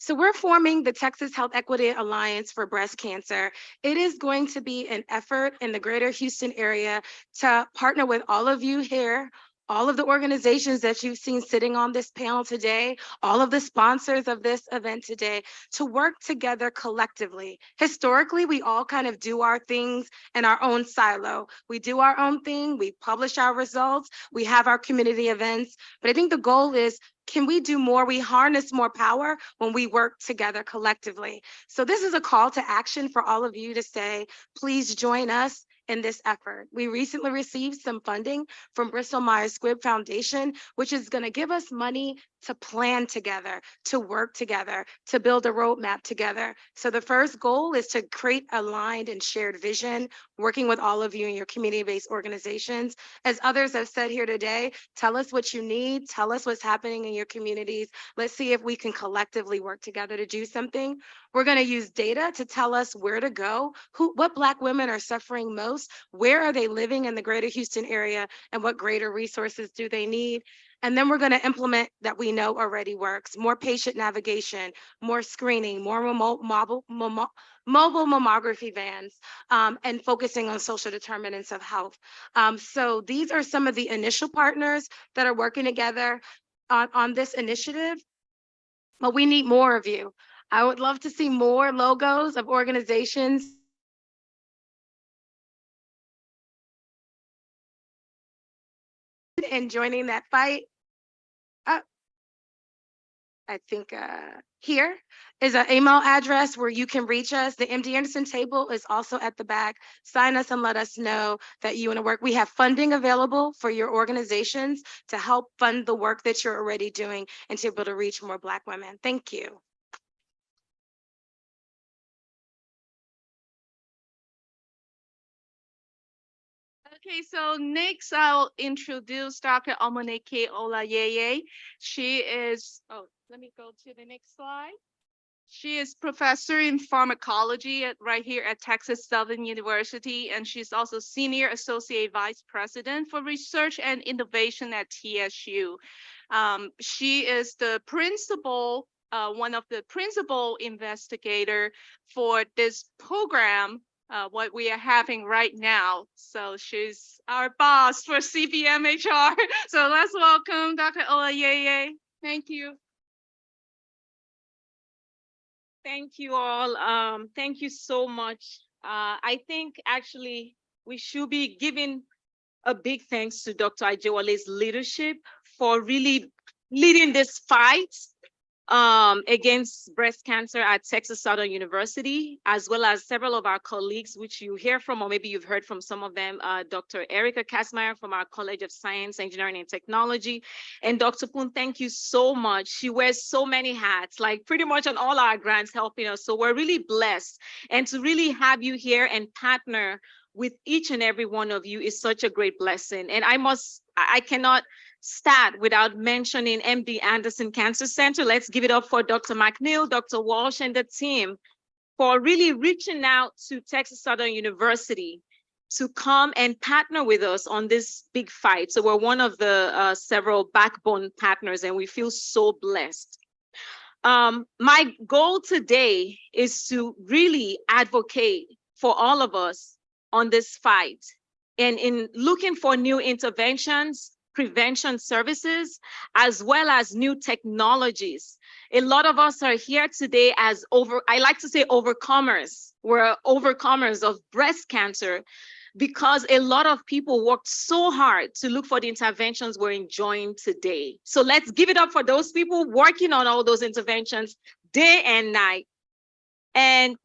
So we're forming the Texas Health Equity Alliance for Breast Cancer. It is going to be an effort in the greater Houston area to partner with all of you here, all of the organizations that you've seen sitting on this panel today, all of the sponsors of this event today, to work together collectively. Historically, we all kind of do our things in our own silo. We do our own thing, we publish our results, we have our community events, but I think the goal is, can we do more? We harness more power when we work together collectively. So this is a call to action for all of you to say, please join us in this effort. We recently received some funding from Bristol Myers Squibb Foundation, which is going to give us money to plan together, to work together, to build a roadmap together. So the first goal is to create aligned and shared vision, working with all of you in your community-based organizations. As others have said here today, tell us what you need, tell us what's happening in your communities. Let's see if we can collectively work together to do something. We're going to use data to tell us where to go, what Black women are suffering most, where are they living in the greater Houston area, and what greater resources do they need. And then we're going to implement that we know already works: more patient navigation, more screening, more remote mobile mammography vans, and focusing on social determinants of health. So these are some of the initial partners that are working together on this initiative, but we need more of you. I would love to see more logos of organizations and joining that fight. I think here is an email address where you can reach us. The MD Anderson table is also at the back. Sign us and let us know that you want to work. We have funding available for your organizations to help fund the work that you're already doing and to be able to reach more Black women. Thank you. Okay, so next I'll introduce Dr. Omoneke Olayeye. She is, let me go to the next slide. She is professor in pharmacology right here at Texas Southern University, and she's also senior associate vice president for research and innovation at TSU. She is the principal, one of the principal investigator for this program, what we are having right now. So she's our boss for CBMHR. So let's welcome Dr. Olayeye. Thank you. Thank you all. Thank you so much. I think actually we should be giving a big thanks to Dr. Ajewale's leadership for really leading this fight against breast cancer at Texas Southern University, as well as several of our colleagues, which you hear from, or maybe you've heard from some of them, Dr. Erica Kasmeyer from our College of Science, Engineering, and Technology. And Dr. Poon, thank you so much. She wears so many hats, like pretty much on all our grants helping us. So we're really blessed. And to really have you here and partner with each and every one of you is such a great blessing. And I cannot start without mentioning MD Anderson Cancer Center. Let's give it up for Dr. McNeil, Dr. Walsh, and the team for really reaching out to Texas Southern University to come and partner with us on this big fight. So we're one of the several backbone partners, and we feel so blessed. My goal today is to really advocate for all of us on this fight, and in looking for new interventions, prevention services, as well as new technologies. A lot of us are here today as I like to say overcomers. We're overcomers of breast cancer because a lot of people worked so hard to look for the interventions we're enjoying today. So let's give it up for those people working on all those interventions day and night.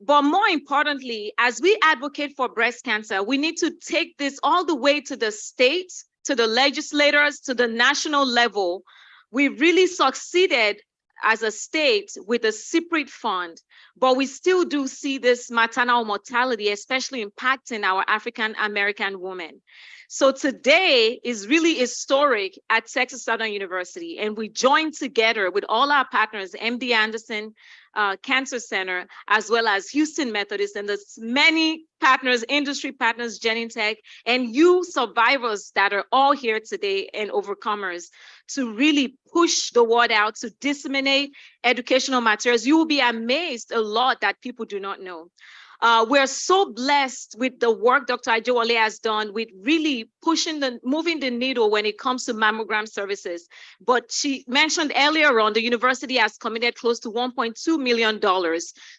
But more importantly, as we advocate for breast cancer, we need to take this all the way to the states, to the legislators, to the national level. We really succeeded as a state with a separate fund, but we still do see this maternal mortality, especially impacting our African American women. So today is really historic at Texas Southern University, and we joined together with all our partners, MD Anderson Cancer Center, as well as Houston Methodist, and there's many partners, industry partners, Genentech, and you survivors that are all here today and overcomers to really push the word out, to disseminate educational materials. You will be amazed a lot that people do not know. We're so blessed with the work Dr. Ajewale has done with really moving the needle when it comes to mammogram services. But she mentioned earlier on, the university has committed close to $1.2 million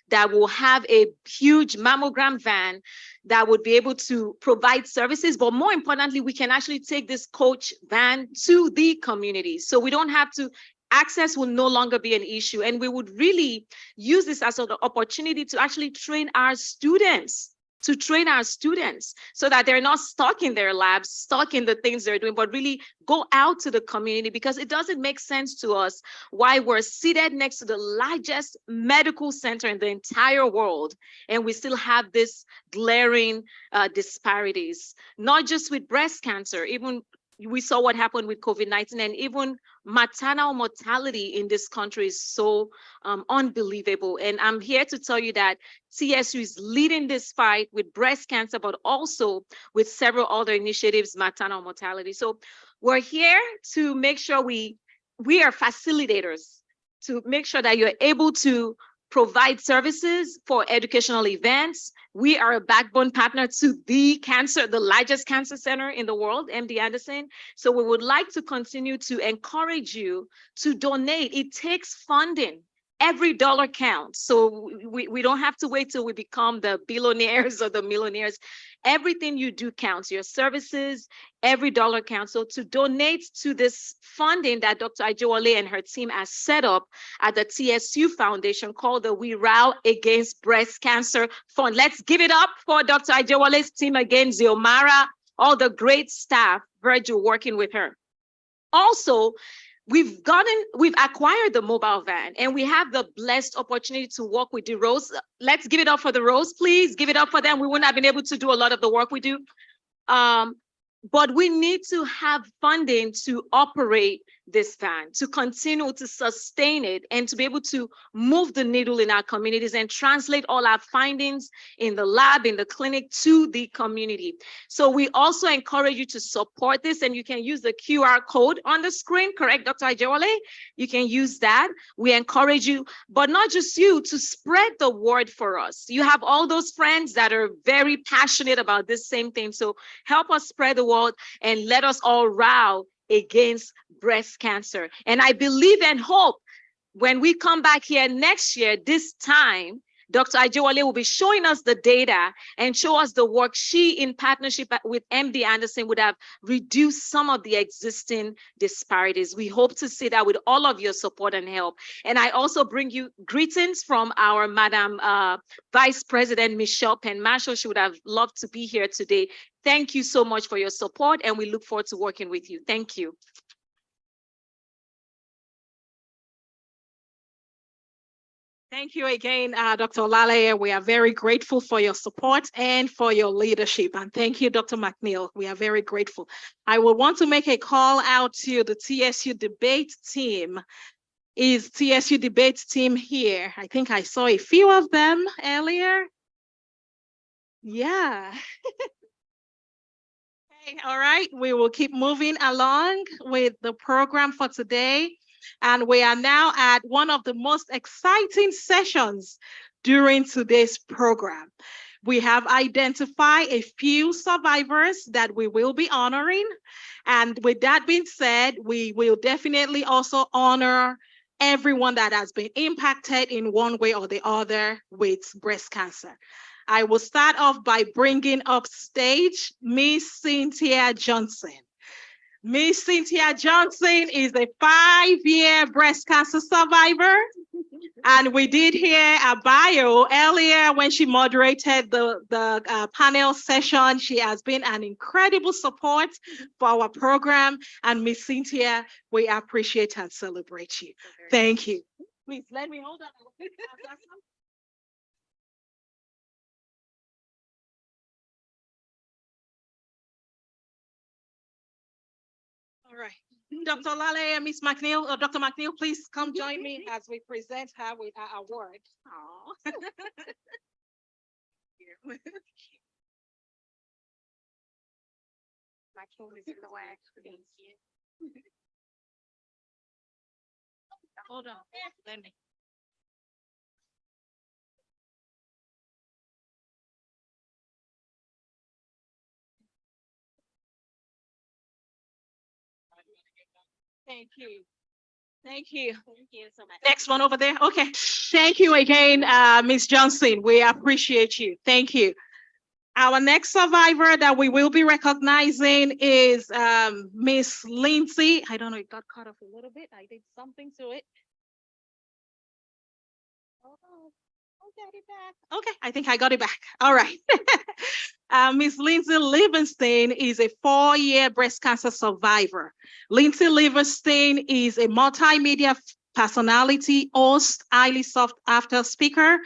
that will have a huge mammogram van that would be able to provide services. But more importantly, we can actually take this coach van to the community. So we don't have to access will no longer be an issue. And we would really use this as an opportunity to actually train our students, so that they're not stuck in their labs, stuck in the things they're doing, but really go out to the community, because it doesn't make sense to us why we're seated next to the largest medical center in the entire world, and we still have this glaring disparities, not just with breast cancer, even we saw what happened with COVID-19, and even maternal mortality in this country is so unbelievable. And I'm here to tell you that TSU is leading this fight with breast cancer, but also with several other initiatives, maternal mortality. So we're here to make sure we are facilitators, to make sure that you're able to provide services for educational events. We are a backbone partner to the largest cancer center in the world, MD Anderson. So we would like to continue to encourage you to donate. It takes funding. Every dollar counts. So we don't have to wait till we become the billionaires or the millionaires. Everything you do counts, your services, every dollar counts. So to donate to this funding that Dr. Ajewale and her team has set up at the TSU Foundation called the We Row Against Breast Cancer Fund. Let's give it up for Dr. Ajewale's team again, Ziomara, all the great staff, Virgil working with her. Also, we've acquired the mobile van, and we have the blessed opportunity to work with the Rose. Let's give it up for the Rose, please. Give it up for them. We wouldn't have been able to do a lot of the work we do. But we need to have funding to operate this van, to continue to sustain it, and to be able to move the needle in our communities and translate all our findings in the lab, in the clinic, to the community. So we also encourage you to support this, and you can use the QR code on the screen, correct, Dr. Ajewale? You can use that. We encourage you, but not just you, to spread the word for us. You have all those friends that are very passionate about this same thing. So help us spread the word and let us all row against breast cancer. And I believe and hope when we come back here next year, this time, Dr. Ajewale will be showing us the data and show us the work she, in partnership with MD Anderson, would have reduced some of the existing disparities. We hope to see that with all of your support and help. And I also bring you greetings from our Madam Vice President, Michelle Penn-Marshall. She would have loved to be here today. Thank you so much for your support, and we look forward to working with you. Thank you. Thank you again, Dr. Olale. We are very grateful for your support and for your leadership. And thank you, Dr. McNeil. We are very grateful. I will want to make a call out to the TSU debate team. Is TSU debate team here? I think I saw a few of them earlier. Yeah. Okay, all right. We will keep moving along with the program for today. And we are now at one of the most exciting sessions during today's program. We have identified a few survivors that we will be honoring. And with that being said, we will definitely also honor everyone that has been impacted in one way or the other with breast cancer. I will start off by bringing up stage Miss Cynthia Johnson. Miss Cynthia Johnson is a 5-year breast cancer survivor. And we did hear a bio earlier when she moderated the panel session. She has been an incredible support for our program. And Miss Cynthia, we appreciate and celebrate you. Thank you. Please let me hold on. All right, Dr. Lale and Ms. McNeil, or Dr. McNeil, please come join me as we present her with our award. Aw. My phone is in the way. Hold on, let me. Thank you. Thank you. Thank you so much. Next one over there. Okay. Thank you again, Ms. Johnson. We appreciate you. Thank you. Our next survivor that we will be recognizing is Miss Lindsay. I don't know, it got cut off a little bit. I did something to it. Oh, I got it back. Okay, I think I got it back. All right. Miss Lindsay Livingston is a 4-year breast cancer survivor. Lindsay Livingston is a multimedia personality, host, highly sought after speaker,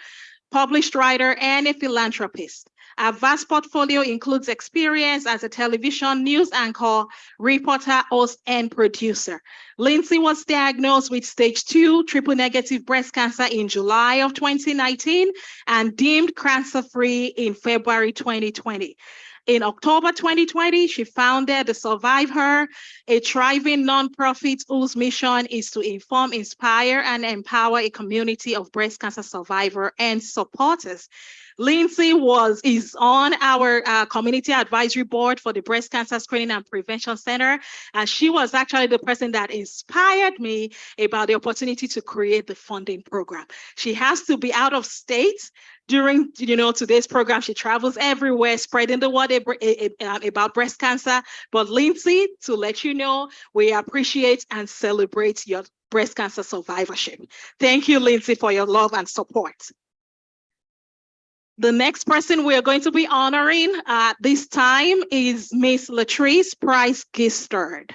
published writer, and a philanthropist. Our vast portfolio includes experience as a television news anchor, reporter, host, and producer. Lindsay was diagnosed with stage 2 triple negative breast cancer in July of 2019 and deemed cancer-free in February 2020. In October 2020, she founded the Survive Her, a thriving nonprofit whose mission is to inform, inspire, and empower a community of breast cancer survivors and supporters. Lindsay is on our community advisory board for the Breast Cancer Screening and Prevention Center, and she was actually the person that inspired me about the opportunity to create the funding program. She has to be out of state during, today's program. She travels everywhere, spreading the word about breast cancer. But Lindsay, to let you know, we appreciate and celebrate your breast cancer survivorship. Thank you, Lindsay, for your love and support. The next person we are going to be honoring this time is Miss Latrice Price Gistard.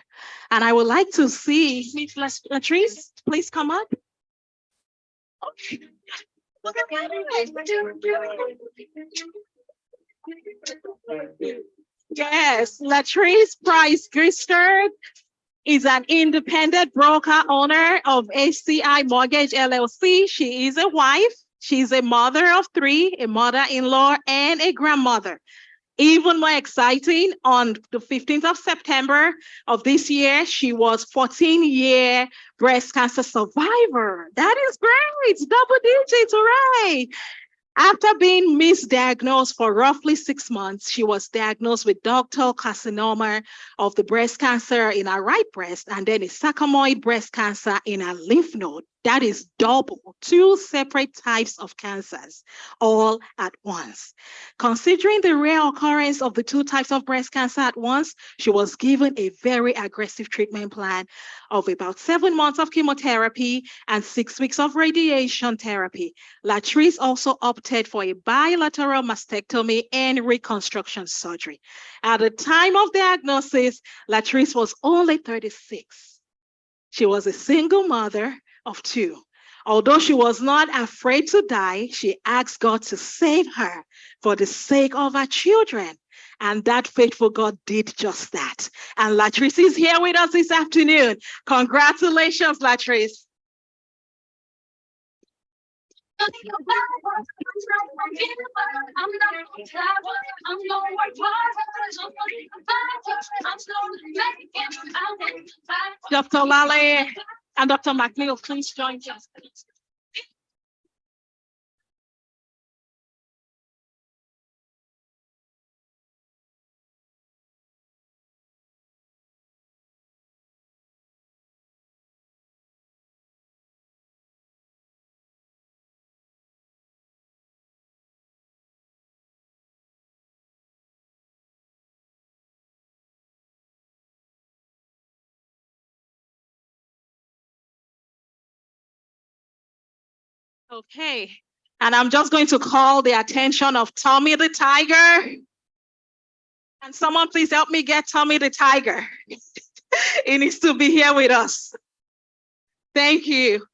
And I would like to see Miss Latrice, please come up. Okay. Yes, Latrice Price Gistard is an independent broker owner of HCI Mortgage LLC. She is a wife. She's a mother of 3, a mother-in-law, and a grandmother. Even more exciting, on the 15th of September of this year, she was 14-year breast cancer survivor. That is great, double digits, hooray. After being misdiagnosed for roughly 6 months, she was diagnosed with ductal carcinoma of the breast cancer in her right breast and then a sarcomoid breast cancer in her lymph node. That is double, 2 separate types of cancers, all at once. Considering the rare occurrence of the 2 types of breast cancer at once, she was given a very aggressive treatment plan of about 7 months of chemotherapy and 6 weeks of radiation therapy. Latrice also opted for a bilateral mastectomy and reconstruction surgery. At the time of diagnosis, Latrice was only 36. She was a single mother of 2. Although she was not afraid to die, she asked God to save her for the sake of her children. And that faithful God did just that. And Latrice is here with us this afternoon. Congratulations, Latrice. Dr. Lale and Dr. McNeil, please join us. Okay, and I'm just going to call the attention of Tommy the Tiger. And someone please help me get Tommy the Tiger. He needs to be here with us. Thank you.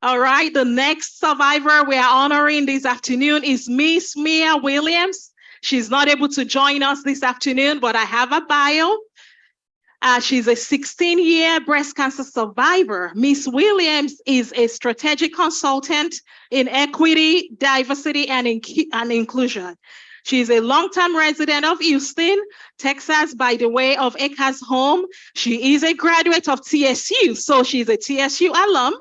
All right, the next survivor we are honoring this afternoon is Miss Mia Williams. She's not able to join us this afternoon, but I have a bio. She's a 16-year breast cancer survivor. Miss Williams is a strategic consultant in equity, diversity, and inclusion. She's a longtime resident of Houston, Texas, by the way of Acres home. She is a graduate of TSU, so she's a TSU alum,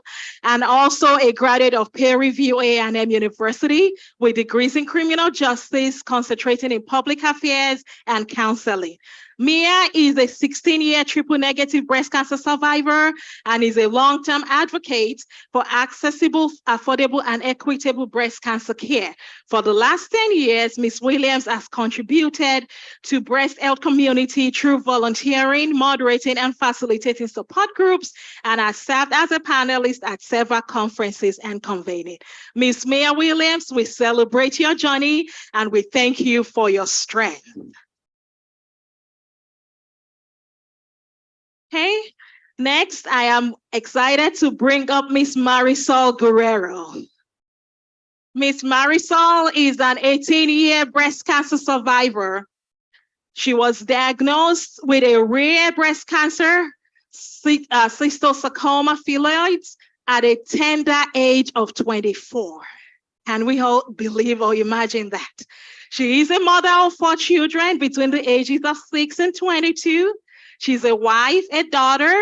and also a graduate of Perry View A&M University with degrees in criminal justice, concentrating in public affairs and counseling. Mia is a 16-year triple negative breast cancer survivor and is a long-term advocate for accessible, affordable, and equitable breast cancer care. For the last 10 years, Ms. Williams has contributed to breast health community through volunteering, moderating, and facilitating support groups, and has served as a panelist at several conferences and convening. Ms. Mia Williams, we celebrate your journey and we thank you for your strength. Okay, next, I am excited to bring up Miss Marisol Guerrero. Miss Marisol is an 18-year breast cancer survivor. She was diagnosed with a rare breast cancer, cystosarcoma phyllodes, at a tender age of 24. Can we all believe or imagine that? She is a mother of 4 children between the ages of 6 and 22. She's a wife, a daughter,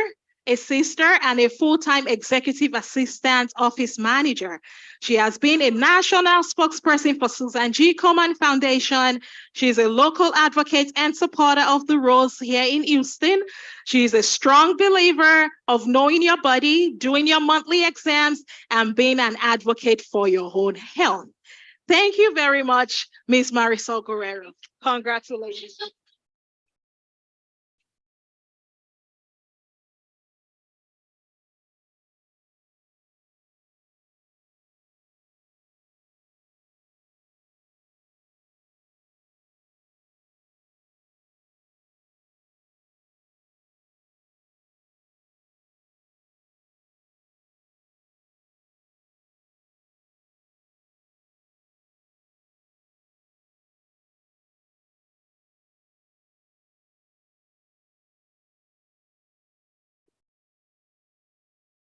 a sister, and a full-time executive assistant office manager. She has been a national spokesperson for Susan G. Komen Foundation. She's a local advocate and supporter of the Rose here in Houston. She's a strong believer of knowing your body, doing your monthly exams, and being an advocate for your own health. Thank you very much, Ms. Marisol Guerrero. Congratulations.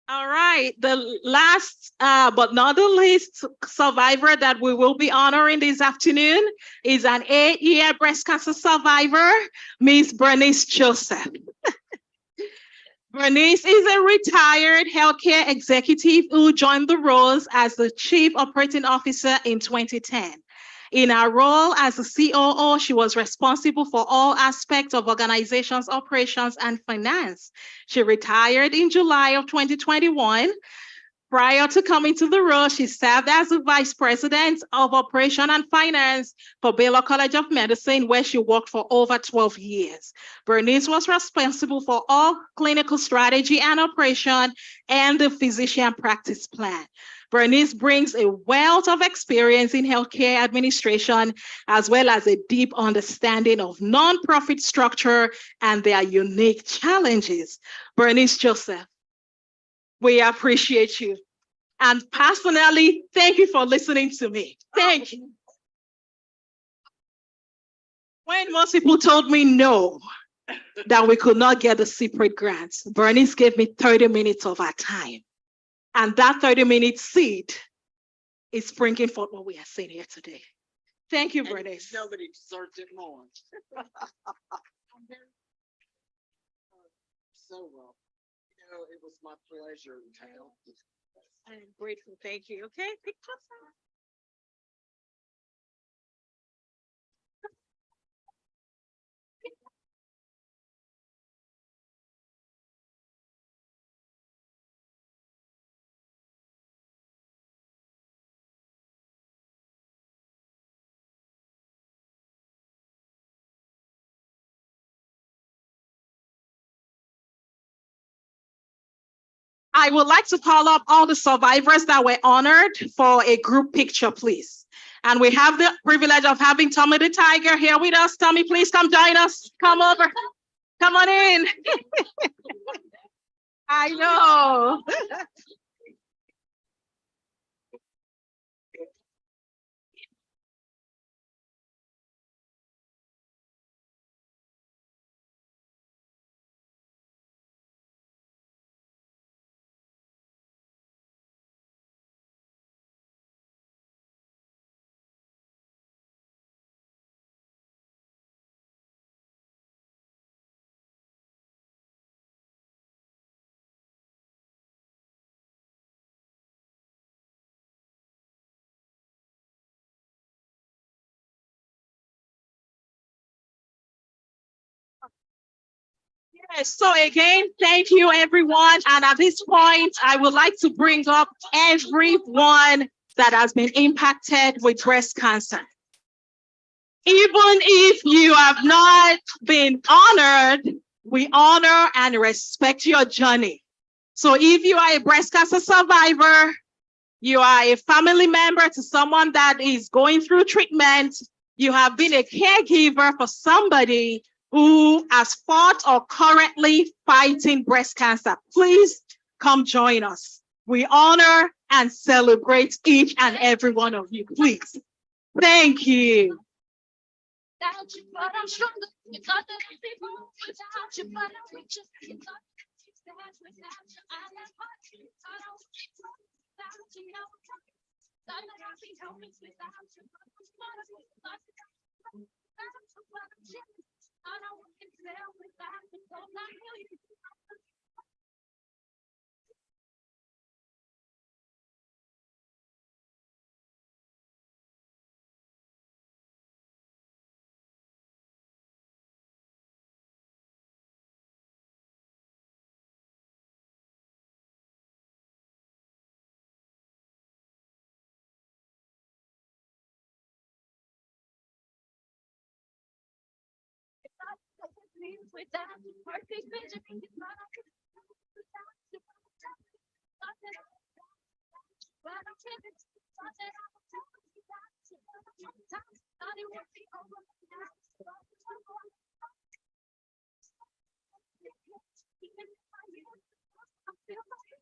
All right, the last but not the least survivor that we will be honoring this afternoon is an 8-year breast cancer survivor, Miss Bernice Joseph. Bernice is a retired healthcare executive who joined the Rose as the Chief Operating Officer in 2010. In her role as a COO, she was responsible for all aspects of organization's operations and finance. She retired in July of 2021. Prior to coming to the role, she served as the Vice President of Operation and Finance for Baylor College of Medicine, where she worked for over 12 years. Bernice was responsible for all clinical strategy and operation and the physician practice plan. Bernice brings a wealth of experience in healthcare administration, as well as a deep understanding of nonprofit structure and their unique challenges. Bernice Joseph, we appreciate you. And personally, thank you for listening to me. Thank you. When most people told me no, that we could not get the separate grants, Bernice gave me 30 minutes of our time. And that 30-minute seed is bringing forth what we are seeing here today. Thank you, Bernice. Nobody deserves it more. So well. You know, it was my pleasure to help. I am grateful. Thank you. Okay, picture. I would like to call up all the survivors that were honored for a group picture, please. And we have the privilege of having Tommy the Tiger here with us. Tommy, please come join us. Come over. Come on in. I know. Yes, so again, thank you, everyone. And at this point, I would like to bring up everyone that has been impacted with breast cancer. Even if you have not been honored, we honor and respect your journey. So if you are a breast cancer survivor, you are a family member to someone that is going through treatment, you have been a caregiver for somebody who has fought or currently fighting breast cancer, please come join us. We honor and celebrate each and every one of you, please. Thank you. Without you, but I'm stronger. You thought that I'd be wrong without you, but I'm richer. You thought that without you, I never you. Thought I would be wrong without you, now I'm coming. Thought that I'd be helpless without you, but I'm smarter. Thought that I'd be wrong without you, but I'm jealous. Thought I would excel without you, so now you. Without you, perfect Benjamin, you thought I could without you, thought that I would, but I'm tripping. Thought that I would tell you without you, sometimes thought it would be over now. I feel like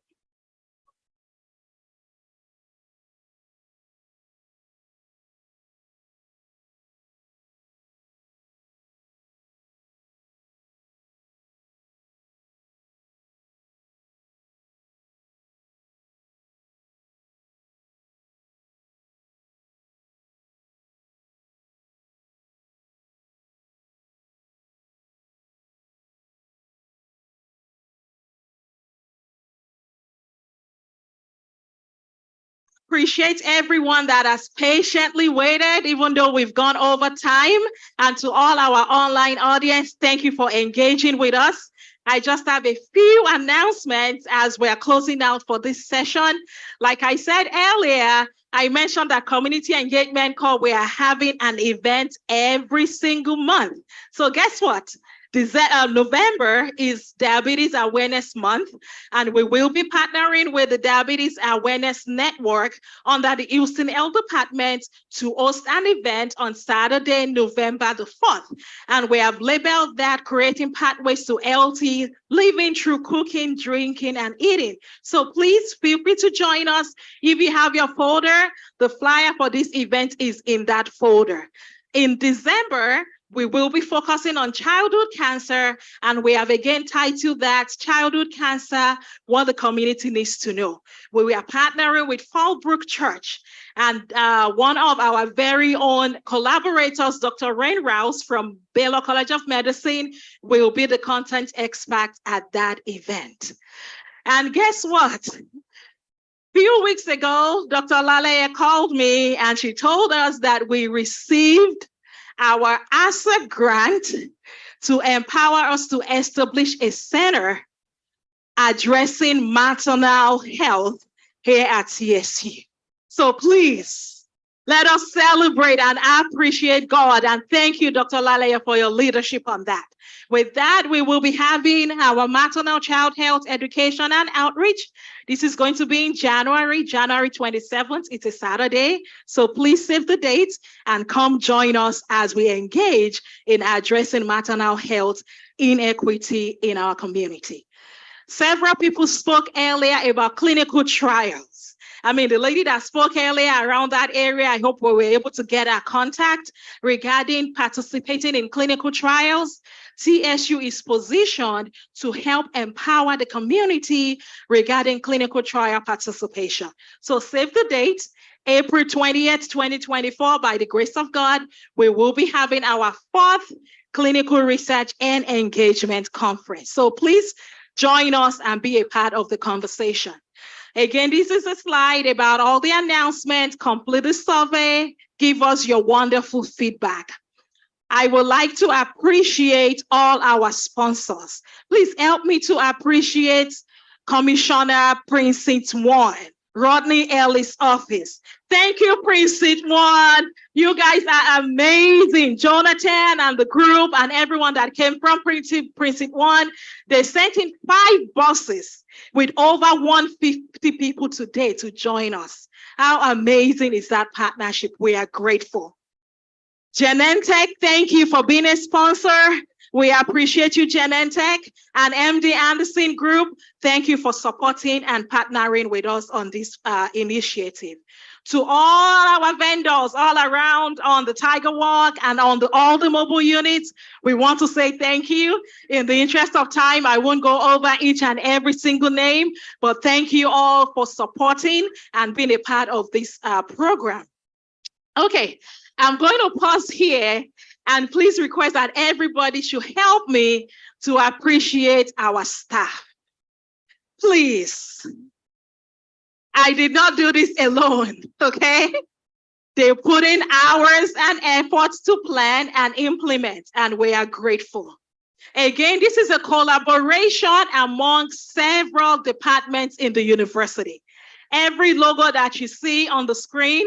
Appreciate everyone that has patiently waited, even though we've gone over time. And to all our online audience, thank you for engaging with us. I just have a few announcements as we're closing out for this session. Like I said earlier, I mentioned that community engagement call, we are having an event every single month. So guess what? November is Diabetes Awareness Month, and we will be partnering with the Diabetes Awareness Network under the Houston Health Department to host an event on Saturday, November the 4th. And we have labeled that Creating Pathways to Healthy Living Through Cooking, Drinking, and Eating. So please feel free to join us. If you have your folder, the flyer for this event is in that folder. In December, we will be focusing on childhood cancer, and we have again titled that Childhood Cancer, What the Community Needs to Know. We are partnering with Fallbrook Church, and one of our very own collaborators, Dr. Rain Rouse from Baylor College of Medicine, will be the content expert at that event. And guess what? Few weeks ago, Dr. Lalea called me and she told us that we received our ASSA grant to empower us to establish a center addressing maternal health here at CSU. So please, let us celebrate and appreciate God. And thank you, Dr. Lalea, for your leadership on that. With that, we will be having our maternal child health education and outreach. This is going to be in January 27th. It's a Saturday. So please save the date and come join us as we engage in addressing maternal health inequity in our community. Several people spoke earlier about clinical trials. I mean, the lady that spoke earlier around that area, I hope we were able to get our contact regarding participating in clinical trials. CSU is positioned to help empower the community regarding clinical trial participation. So save the date, April 20th, 2024, by the grace of God, we will be having our 4th Clinical Research and Engagement Conference. So please join us and be a part of the conversation. Again, this is a slide about all the announcements. Complete the survey, give us your wonderful feedback. I would like to appreciate all our sponsors. Please help me to appreciate Commissioner Precinct 1, Rodney Ellis' office. Thank you, Precinct 1. You guys are amazing. Jonathan and the group and everyone that came from Precinct 1, they sent in 5 buses with over 150 people today to join us. How amazing is that partnership? We are grateful. Genentech, thank you for being a sponsor. We appreciate you, Genentech. And MD Anderson Group, thank you for supporting and partnering with us on this initiative. To all our vendors all around on the Tiger Walk and on all the mobile units, we want to say thank you. In the interest of time, I won't go over each and every single name, but thank you all for supporting and being a part of this program. Okay, I'm going to pause here and please request that everybody should help me to appreciate our staff. Please. I did not do this alone, okay? They put in hours and efforts to plan and implement, and we are grateful. Again, this is a collaboration among several departments in the university. Every logo that you see on the screen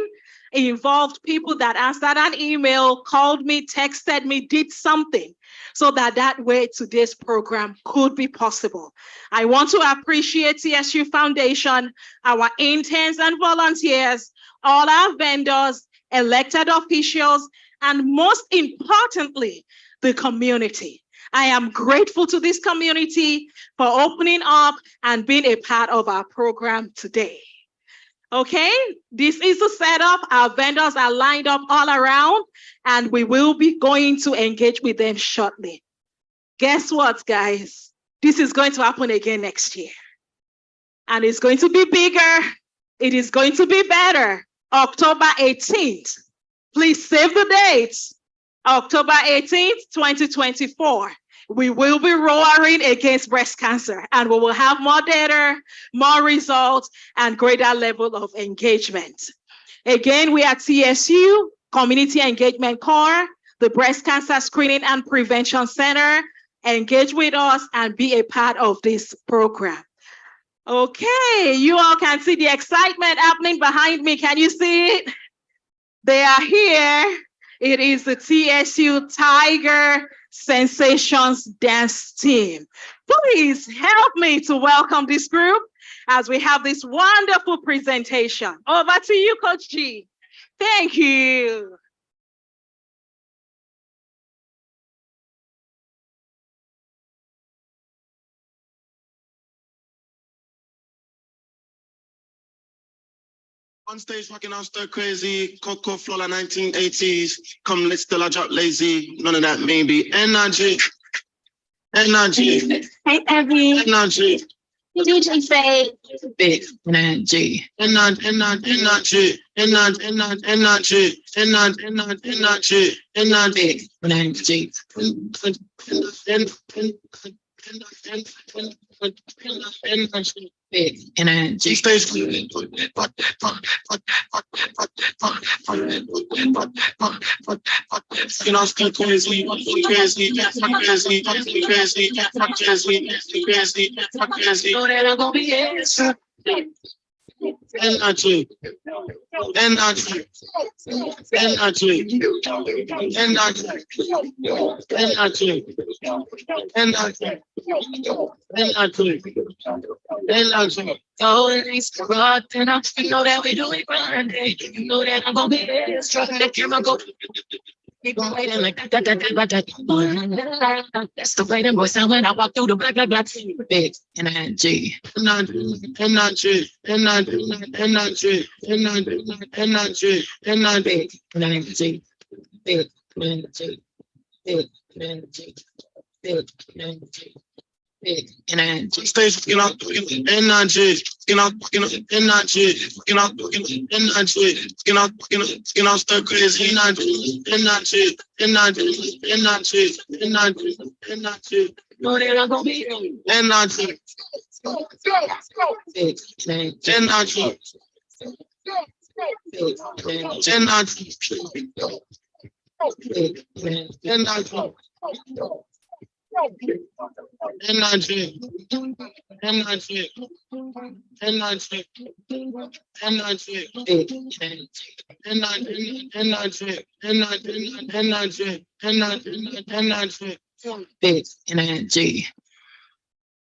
involved people that answered an email, called me, texted me, did something so that way today's program could be possible. I want to appreciate TSU Foundation, our interns and volunteers, all our vendors, elected officials, and most importantly, the community. I am grateful to this community for opening up and being a part of our program today. Okay, this is the setup. Our vendors are lined up all around, and we will be going to engage with them shortly. Guess what, guys? This is going to happen again next year. And it's going to be bigger. It is going to be better. October 18th. Please save the date. October 18th, 2024. We will be roaring against breast cancer, and we will have more data, more results, and greater level of engagement. Again, we are TSU, Community Engagement Corps, the Breast Cancer Screening and Prevention Center. Engage with us and be a part of this program. Okay, you all can see the excitement happening behind me. Can you see it? They are here. It is the TSU Tiger Sensations Dance Team. Please help me to welcome this group as we have this wonderful presentation. Over to you, Coach G. Thank you. On stage, rocking out stir crazy, Coco Flora 1980s. Come, let's still I drop lazy. None of that maybe. Energy. Energy. Hey, Evie. Energy. DJ say Big energy. Energy. Energy. Energy. Energy. Energy. Big energy. Stays crazy. You know, still crazy, crazy. Know that I'm gonna be here. Energy. Energy. Energy. Oh, it's corrupt, and you know that we do it grinding. You know that I'm gonna be there, struggling the camera go. Keep on waiting like that. That's the way them boys sound when I walk through the black. Big energy. Big energy. Stays fucking out, energy, fucking out, energy, fucking out, energy, fucking out, stir crazy, energy. No, they're not gonna be energy. Big energy. Energy.